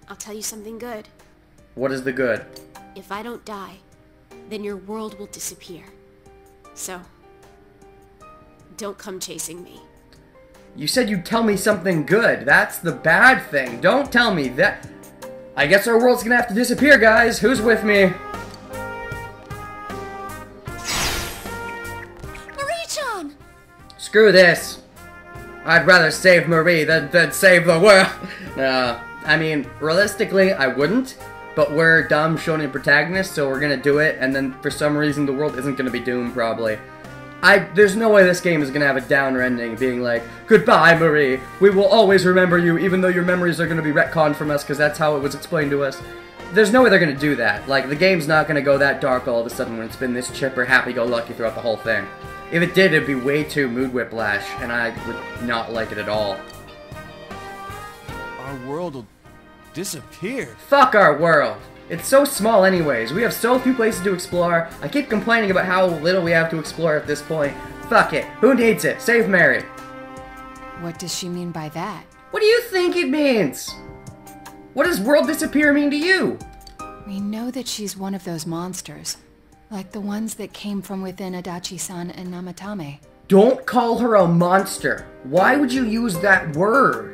I'll tell you something good. What is the good? If I don't die, then your world will disappear. So, don't come chasing me. You said you'd tell me something good. That's the bad thing. Don't tell me that. I guess our world's gonna have to disappear, guys. Who's with me? Marie-chan! Screw this. I'd rather save Marie than save the world. I mean, realistically, I wouldn't. But we're dumb shonen protagonists, so we're gonna do it, and then for some reason the world isn't gonna be doomed, probably. There's no way this game is gonna have a downer ending, being like, goodbye, Marie. We will always remember you, even though your memories are gonna be retconned from us, because that's how it was explained to us. There's no way they're gonna do that. Like, the game's not gonna go that dark all of a sudden when it's been this chipper, happy-go-lucky throughout the whole thing. If it did, it'd be way too mood whiplash, and I would not like it at all. Our world will disappear. Fuck our world. It's so small anyways. We have so few places to explore. I keep complaining about how little we have to explore at this point. Fuck it. Who needs it? Save Mary. What does she mean by that? What do you think it means? What does world disappear mean to you? We know that she's one of those monsters. Like the ones that came from within Adachi-san and Namatame. Don't call her a monster. Why would you use that word?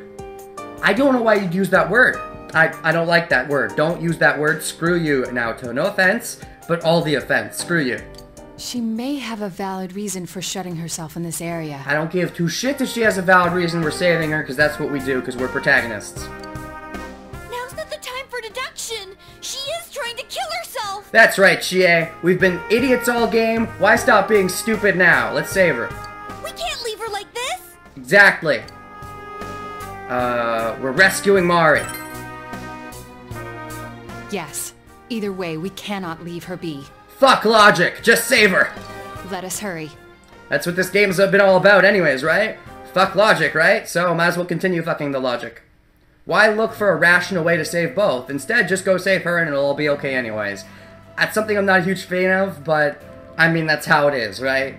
I don't know why you'd use that word. I don't like that word. Don't use that word. Screw you, Naoto. No offense, but all the offense. Screw you. She may have a valid reason for shutting herself in this area. I don't give two shits if she has a valid reason. We're saving her, because that's what we do, because we're protagonists. Now's not the time for deduction! She is trying to kill herself! That's right, Chie. We've been idiots all game. Why stop being stupid now? Let's save her. We can't leave her like this! Exactly. We're rescuing Mari. Yes. Either way, we cannot leave her be. Fuck logic. Just save her. Let us hurry. That's what this game's been all about anyways, right? Fuck logic, right? So might as well continue fucking the logic. Why look for a rational way to save both? Instead, just go save her and it'll all be okay anyways. That's something I'm not a huge fan of, but I mean, that's how it is, right?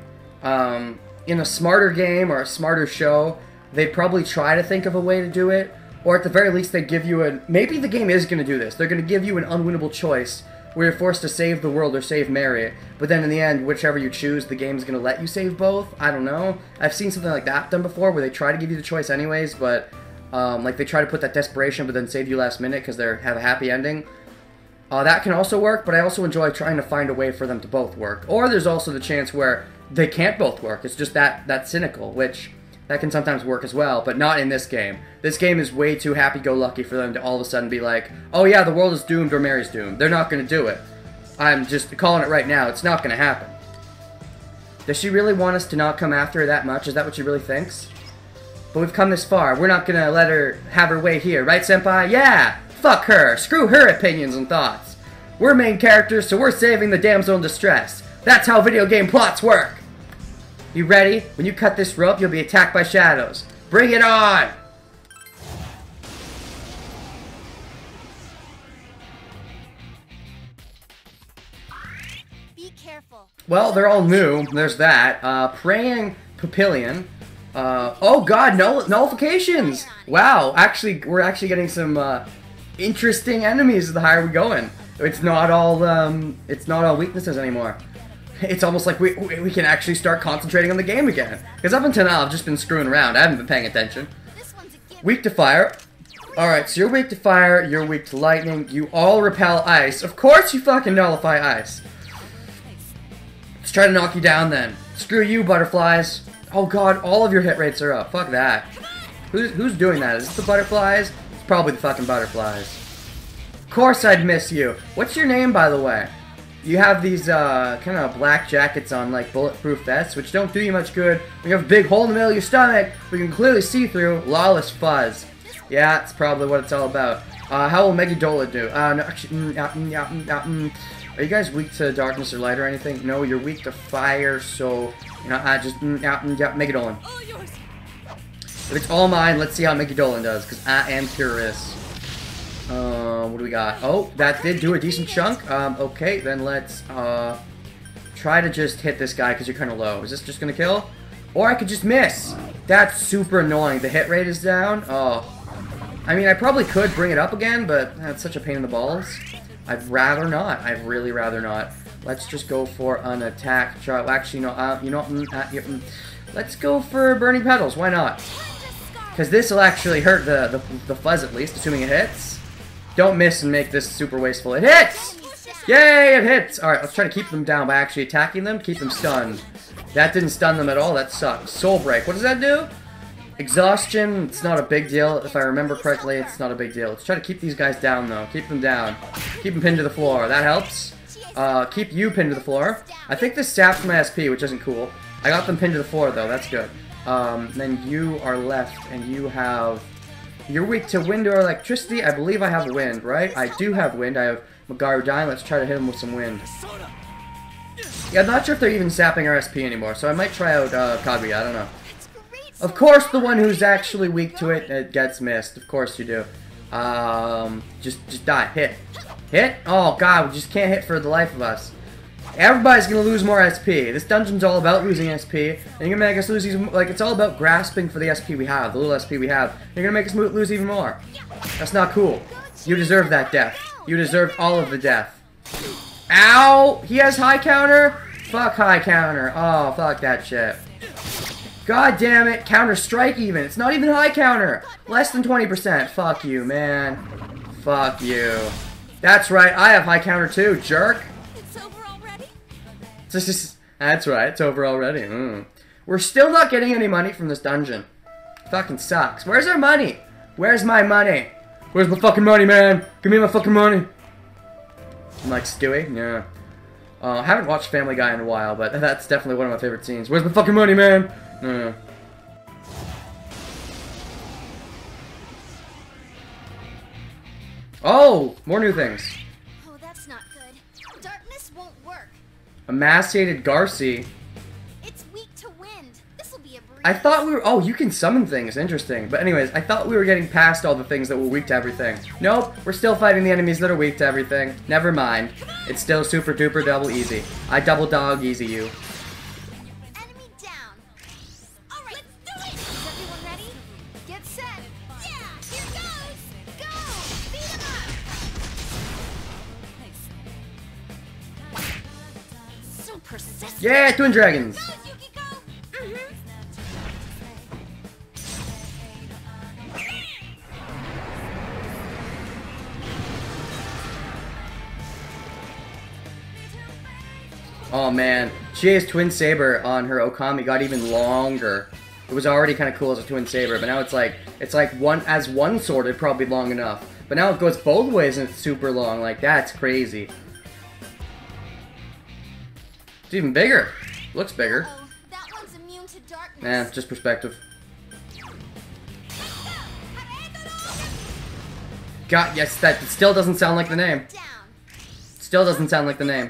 In a smarter game or a smarter show, they'd probably try to think of a way to do it. Or at the very least, they give you a... Maybe the game is going to do this. They're going to give you an unwinnable choice where you're forced to save the world or save Mary. But then in the end, whichever you choose, the game's going to let you save both. I don't know. I've seen something like that done before where they try to give you the choice anyways, but like they try to put that desperation but then save you last minute because they have a happy ending. That can also work, but I also enjoy trying to find a way for them to both work. Or there's also the chance where they can't both work. It's just that cynical, which... That can sometimes work as well, but not in this game. This game is way too happy-go-lucky for them to all of a sudden be like, oh yeah, the world is doomed or Mary's doomed. They're not going to do it. I'm just calling it right now. It's not going to happen. Does she really want us to not come after her that much? Is that what she really thinks? But we've come this far. We're not going to let her have her way here, right, Senpai? Yeah! Fuck her! Screw her opinions and thoughts. We're main characters, so we're saving the damsel in distress. That's how video game plots work! You ready? When you cut this rope, you'll be attacked by shadows. Bring it on! Be careful. Well, they're all new. There's that. Praying Papillion. Oh god, nullifications! Wow, actually, we're actually getting some, interesting enemies the higher we're going. It's not all weaknesses anymore. It's almost like we can actually start concentrating on the game again. Because up until now, I've just been screwing around. I haven't been paying attention. Weak to fire. Alright, so you're weak to fire, you're weak to lightning, you all repel ice. Of course you fucking nullify ice. Let's try to knock you down then. Screw you, butterflies. Oh god, all of your hit rates are up. Fuck that. Who's doing that? Is it the butterflies? It's probably the fucking butterflies. Of course I'd miss you. What's your name, by the way? You have these, kind of black jackets on, like, bulletproof vests, which don't do you much good. When you have a big hole in the middle of your stomach, we can clearly see through. Lawless fuzz. Yeah, that's probably what it's all about. How will Megadola do? No, actually, are you guys weak to darkness or light or anything? No, you're weak to fire, so, you know, Megadolan. If it's all mine, let's see how Megadolan does, because I am curious. What do we got? Oh, that did do a decent chunk. Okay, then let's, try to just hit this guy because you're kind of low. Is this just gonna kill? Or I could just miss. That's super annoying. The hit rate is down. Oh. I mean, I probably could bring it up again, but that's such a pain in the balls. I'd rather not. I'd really rather not. Let's just go for an attack. Actually, no. Let's go for burning petals. Why not? Because this will actually hurt the fuzz at least, assuming it hits. Don't miss and make this super wasteful. It hits! Yay, it hits! Alright, let's try to keep them down by actually attacking them. Keep them stunned. That didn't stun them at all. That sucks. Soul Break. What does that do? Exhaustion. It's not a big deal. If I remember correctly, it's not a big deal. Let's try to keep these guys down, though. Keep them down. Keep them pinned to the floor. That helps. Keep you pinned to the floor. I think this saps my SP, which isn't cool. I got them pinned to the floor, though. That's good. Then you are left, and you have... You're weak to wind or electricity. I believe I have wind, right? I do have wind. I have Magaru dying. Let's try to hit him with some wind. Yeah, I'm not sure if they're even sapping our SP anymore, so I might try out Kaguya. I don't know. Of course, the one who's actually weak to it gets missed. Of course you do. Just die. Hit. Hit? Oh, God. We just can't hit for the life of us. Everybody's gonna lose more SP. This dungeon's all about losing SP, and you're gonna make us lose even, like, it's all about grasping for the SP we have, the little SP we have. You're gonna make us lose even more. That's not cool. You deserve that death. You deserve all of the death. Ow! He has high counter? Fuck high counter. Oh, fuck that shit. God damn it. Counter strike even. It's not even high counter. Less than 20%. Fuck you, man. Fuck you. That's right. I have high counter too, jerk. That's right, it's over already. We're still not getting any money from this dungeon. Fucking sucks. Where's our money? Where's my money? Where's my fucking money, man? Give me my fucking money. I'm like Stewie? Yeah. I haven't watched Family Guy in a while, but that's definitely one of my favorite scenes. Where's my fucking money, man? Oh! More new things. Oh, that's not good. Darkness won't work. Emaciated Garci. It's weak to wind. This'll be a breeze. I thought we were... Oh, you can summon things. Interesting. But anyways, I thought we were getting past all the things that were weak to everything. Nope. We're still fighting the enemies that are weak to everything. Never mind. It's still super duper double easy. I double dog easy you. Enemy down. All right, let's do it. Is everyone ready? Get set. Yeah, here goes. Go. Beat him up. So persistent. Yeah, Twin Dragons. Oh man, Chia's Twin Saber on her Okami got even longer. It was already kind of cool as a Twin Saber, but now it's like one sword, it'd probably be long enough. But now it goes both ways and it's super long. Like, that's crazy. It's even bigger. Looks bigger. That one's immune to darkness. Nah, just perspective. God, yes, that still doesn't sound like the name. Still doesn't sound like the name.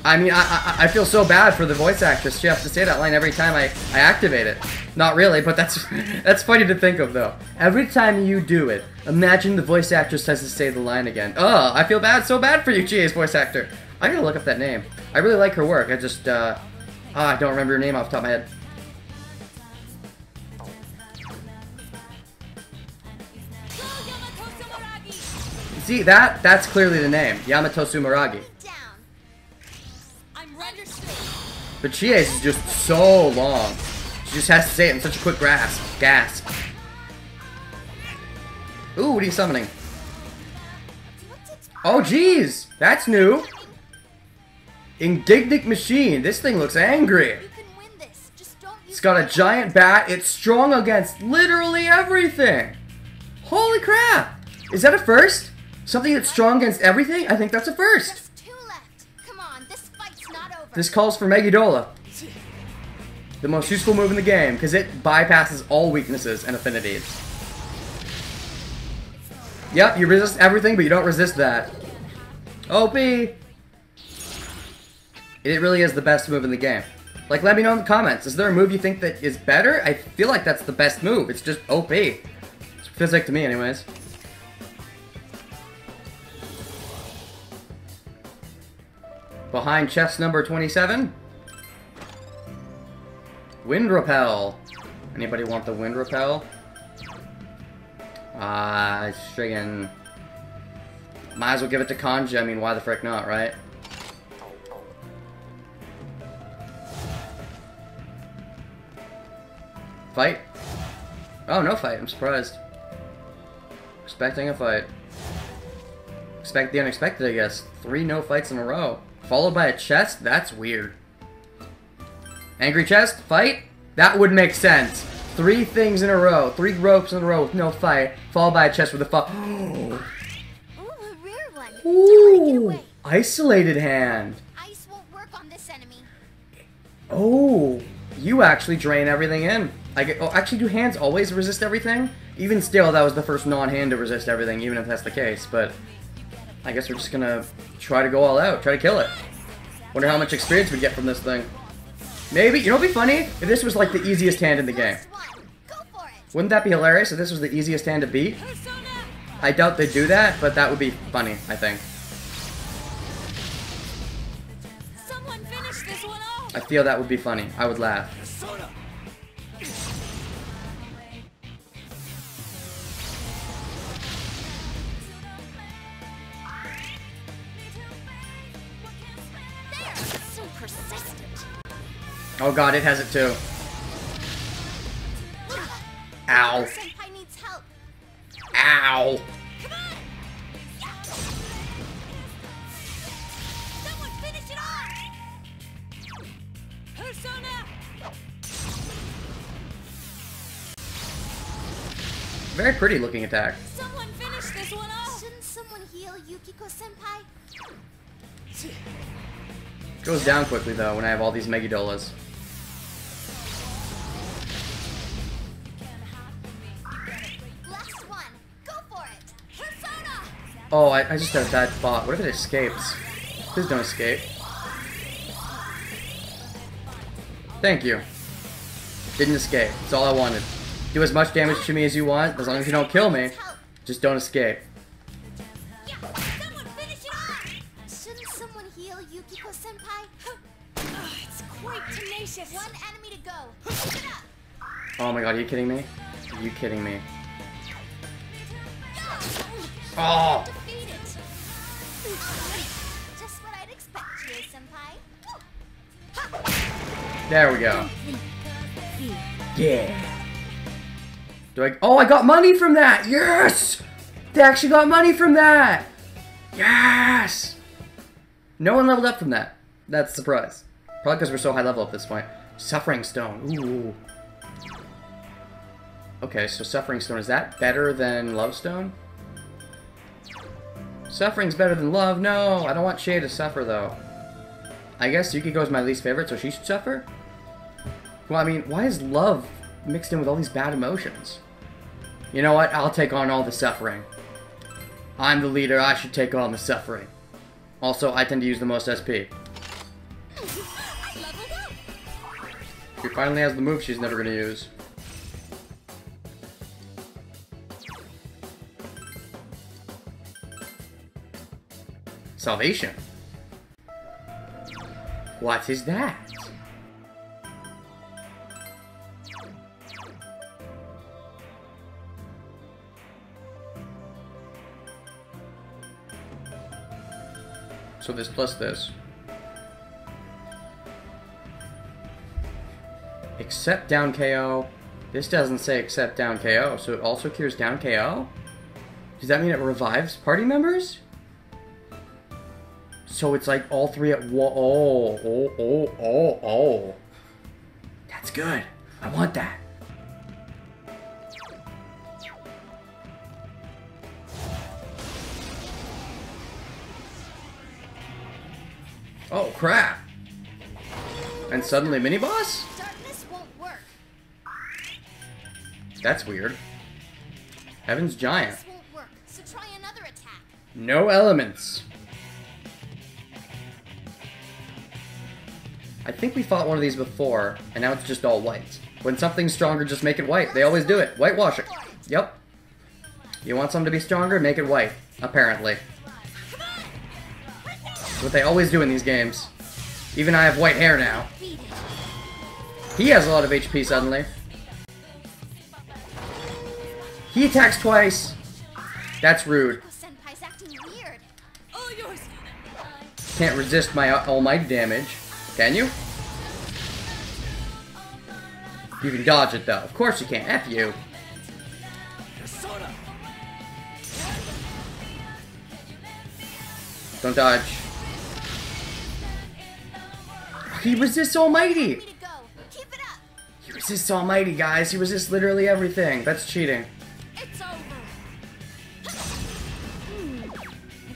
I mean, I feel so bad for the voice actress. She has to say that line every time I activate it. Not really, but that's funny to think of, though. Every time you do it, imagine the voice actress has to say the line again. Oh, I feel bad, so bad for you, Chia's voice actor. I gotta look up that name. I really like her work. I just, I don't remember her name off the top of my head. See, that's clearly the name. Yamato Sumeragi. But Chia's is just so long. She just has to say it in such a quick gasp. Ooh, what are you summoning? Oh, jeez! That's new! Indignant Machine. This thing looks angry. It's got a giant bat. It's strong against literally everything. Holy crap! Is that a first? Something that's strong against everything? I think that's a first. This calls for Megidola. The most useful move in the game, because it bypasses all weaknesses and affinities. Yep, you resist everything, but you don't resist that. OP! It really is the best move in the game. Like, let me know in the comments. Is there a move you think that is better? I feel like that's the best move. It's just OP. It feels like to me, anyways. Behind chest number 27. Wind Repel. Anybody want the Wind Repel? Friggin'. Might as well give it to Kanji. I mean, why the frick not, right? Fight? Oh, no fight. I'm surprised. Expecting a fight. Expect the unexpected, I guess. 3 no fights in a row. Followed by a chest? That's weird. Angry chest? Fight? That would make sense. 3 things in a row. 3 ropes in a row with no fight. Followed by a chest with a fight. Ooh, a rare one. Ooh! Isolated hand. Ice won't work on this enemy. Oh! You actually drain everything in. Oh, actually, do hands always resist everything? Even still, that was the first non-hand to resist everything, even if that's the case, but... I guess we're just gonna try to go all out, try to kill it. Wonder how much experience we'd get from this thing. Maybe, you know what'd be funny? If this was like the easiest hand in the game. Wouldn't that be hilarious if this was the easiest hand to beat? I doubt they'd do that, but that would be funny, I think. Someone finish this one off. I feel that would be funny. I would laugh. So persistent. Oh god, it has it too. Ow. Senpai needs help. Ow. Come on. Someone finish it off. Persona. Very pretty looking attack. Someone finish this one off. Shouldn't someone heal Yukiko senpai? Goes down quickly though when I have all these Megidolas. Last one. Go for it. Persona. Oh, I just had a bad thought. What if it escapes? Please don't escape. Thank you. Didn't escape. That's all I wanted. Do as much damage to me as you want, as long as you don't kill me. Just don't escape. Someone finish it off. Shouldn't someone heal Yukiko senpai? It's quite tenacious. One enemy to go. Pick it up. Oh my god, are you kidding me? Are you kidding me? Oh! Defeat it. Just what I'd expect, senpai. There we go. Yeah. Oh, I got money from that! Yes! They actually got money from that! Yes! No one leveled up from that. That's a surprise. Probably because we're so high level at this point. Suffering Stone. Ooh. Okay, so Suffering Stone, is that better than Love Stone? Suffering's better than love? No, I don't want Shay to suffer, though. I guess Yukiko is my least favorite, so she should suffer? Well, I mean, why is love mixed in with all these bad emotions? You know what? I'll take on all the suffering. I'm the leader, I should take on the suffering. Also, I tend to use the most SP. She finally has the move she's never gonna use. Salvation. What is that? So this plus this. Accept down KO. This doesn't say accept down KO, so it also cures down KO? Does that mean it revives party members? So it's like all 3 at oh. That's good. I want that. Oh crap. And suddenly mini boss? Darkness won't work. That's weird. Heaven's Giant. This won't work, so try another attack. No elements. I think we fought one of these before, and now it's just all white. When something's stronger, just make it white. They always do it. Whitewash it. Yep. You want something to be stronger? Make it white. Apparently. That's what they always do in these games. Even I have white hair now. He has a lot of HP suddenly. He attacks twice. That's rude. Senpai's acting weird. Can't resist my almighty damage. Can you? You can dodge it though. Of course you can. F you. Don't dodge. He resists almighty. He resists almighty, guys. He resists literally everything. That's cheating. It's over.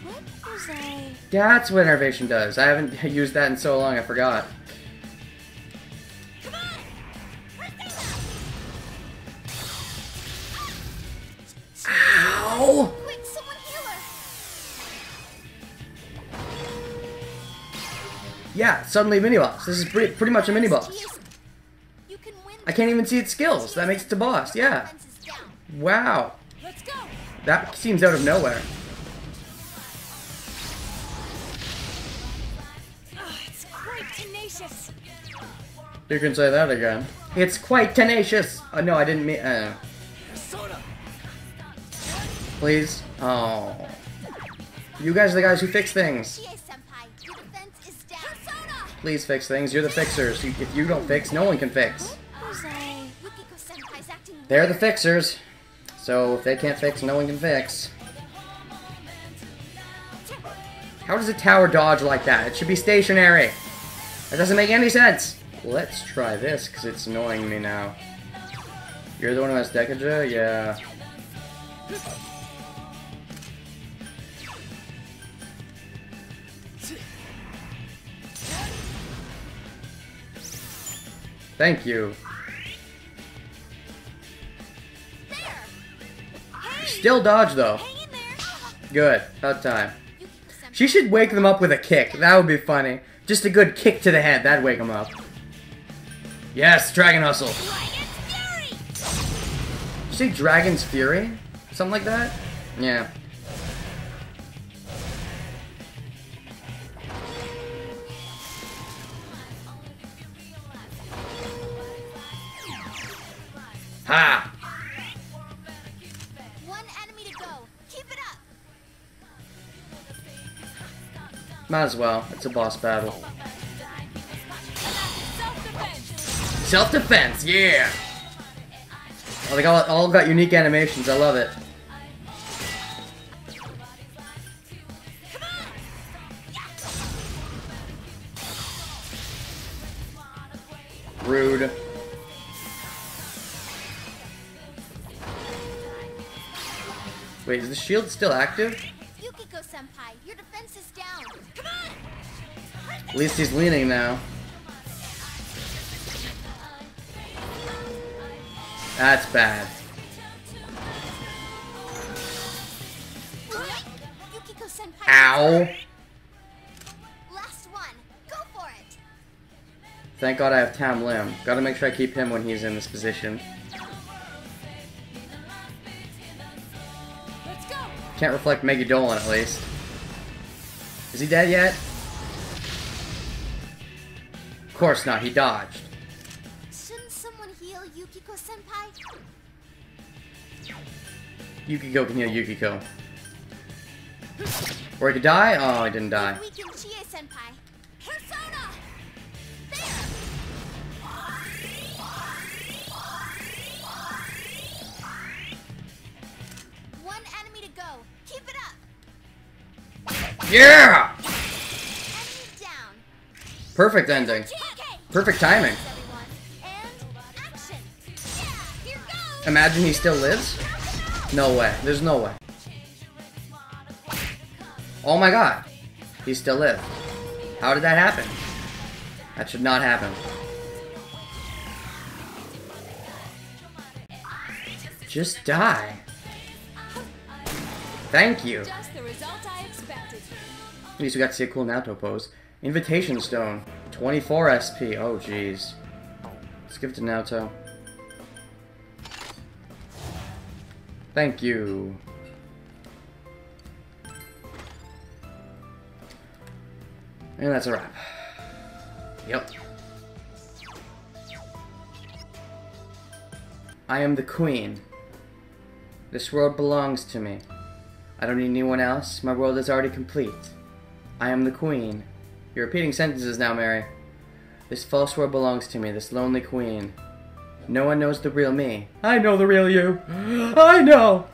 What was I? That's what Innervation does. I haven't used that in so long, I forgot. Come on! Ow! Quick, someone heal her! Yeah, suddenly mini boss. This is pretty much a mini boss. You can win. I can't even see its skills. That makes it a boss. Yeah. Defense is down. Wow. Let's go! That seems out of nowhere. It's quite tenacious. You can say that again. It's quite tenacious. Oh, no, I didn't mean. Please. Oh. You guys are the guys who fix things. Chie-senpai, your defense is down. Persona! Please fix things. You're the fixers. If you don't fix, no one can fix. Who's I? Yukiko-senpai's acting They're the weird. fixers. So if they can't fix, no one can fix. How does a tower dodge like that? It should be stationary. That doesn't make any sense. Let's try this, because it's annoying me now. You're the one who has Dekaja? Yeah. Thank you. Still dodge, though. Hang in there. Good. About time. Yukiko-senpai. She should wake them up with a kick. That would be funny. Just a good kick to the head. That'd wake them up. Yes, Dragon Hustle. Dragon's Fury! Did you say Dragon's Fury? Something like that? Yeah. Ha! One enemy to go. Keep it up. Might as well. It's a boss battle. Self-defense. Self-defense, yeah! Oh, they all got unique animations. I love it. Rude. Wait, is the shield still active? Yukiko-senpai, your defense is down. Come on! At least he's leaning now. That's bad. Yukiko-senpai. Ow! Last one. Go for it. Thank God I have Tam Lim. Gotta make sure I keep him when he's in this position. Let's go. Can't reflect Megadolan at least. Is he dead yet? Of course not, he dodged. Shouldn't someone heal Yukiko-senpai? Yukiko can heal Yukiko. Or he could die? Oh, he didn't die. Weaken Chie-senpai. Persona! There! One enemy to go. Keep it up. Yeah! Enemy down. Perfect ending. Okay. Perfect timing. Everyone. And action. Yeah, here goes. Imagine he still lives? No way. There's no way. Oh my god. He still lived. How did that happen? That should not happen. Just die. Thank you. Just the result I expected. At least we got to see a cool Naruto pose. Invitation Stone. 24 SP. Oh, jeez. Let's give it to Naruto. Thank you. And that's a wrap. Yep. I am the queen. This world belongs to me. I don't need anyone else. My world is already complete. I am the queen. You're repeating sentences now, Mary. This false world belongs to me, this lonely queen. No one knows the real me. I know the real you. I know!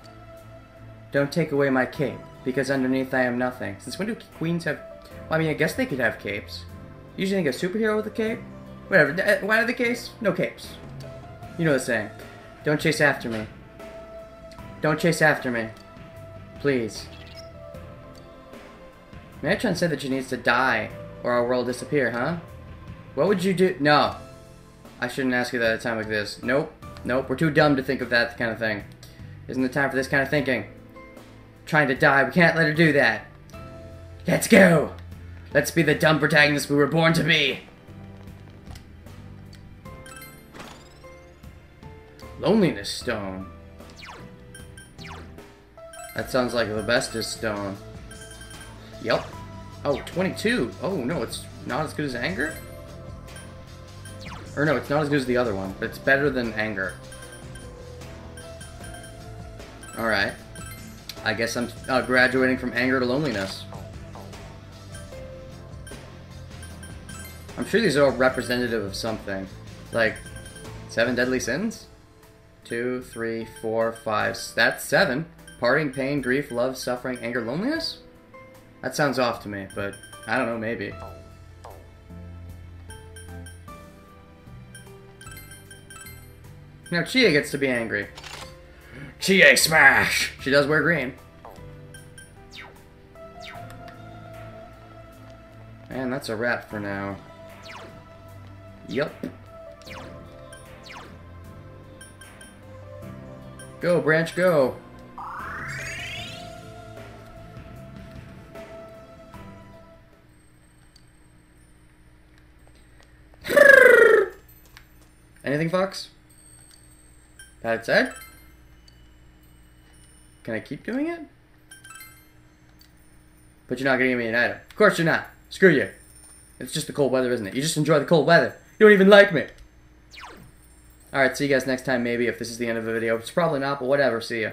Don't take away my cape, because underneath I am nothing. Since when do queens have... Well, I mean, I guess they could have capes. Usually think a superhero with a cape? Whatever, whatever the case, no capes. You know the saying. Don't chase after me. Don't chase after me. Please. Megatron said that she needs to die, or our world will disappear, huh? What would you do? No. I shouldn't ask you that at a time like this. Nope. Nope, we're too dumb to think of that kind of thing. Isn't the time for this kind of thinking. Trying to die, we can't let her do that. Let's go! Let's be the dumb protagonists we were born to be! Loneliness stone. That sounds like the bestest stone. Yep. Oh, 22. Oh, no, it's not as good as anger? Or no, it's not as good as the other one, but it's better than anger. Alright. I guess I'm graduating from anger to loneliness. I'm sure these are all representative of something. Like, 7 deadly sins? 2, 3, 4, 5... That's 7. Parting, pain, grief, love, suffering, anger, loneliness? That sounds off to me, but I don't know, maybe. Now Chia gets to be angry. Chia smash! She does wear green. And that's a wrap for now. Yup. Go, Branch, go! Anything, Fox? That said? Can I keep doing it? But you're not gonna give me an item. Of course you're not. Screw you. It's just the cold weather, isn't it? You just enjoy the cold weather. You don't even like me. Alright, see you guys next time, maybe, if this is the end of the video. It's probably not, but whatever. See ya.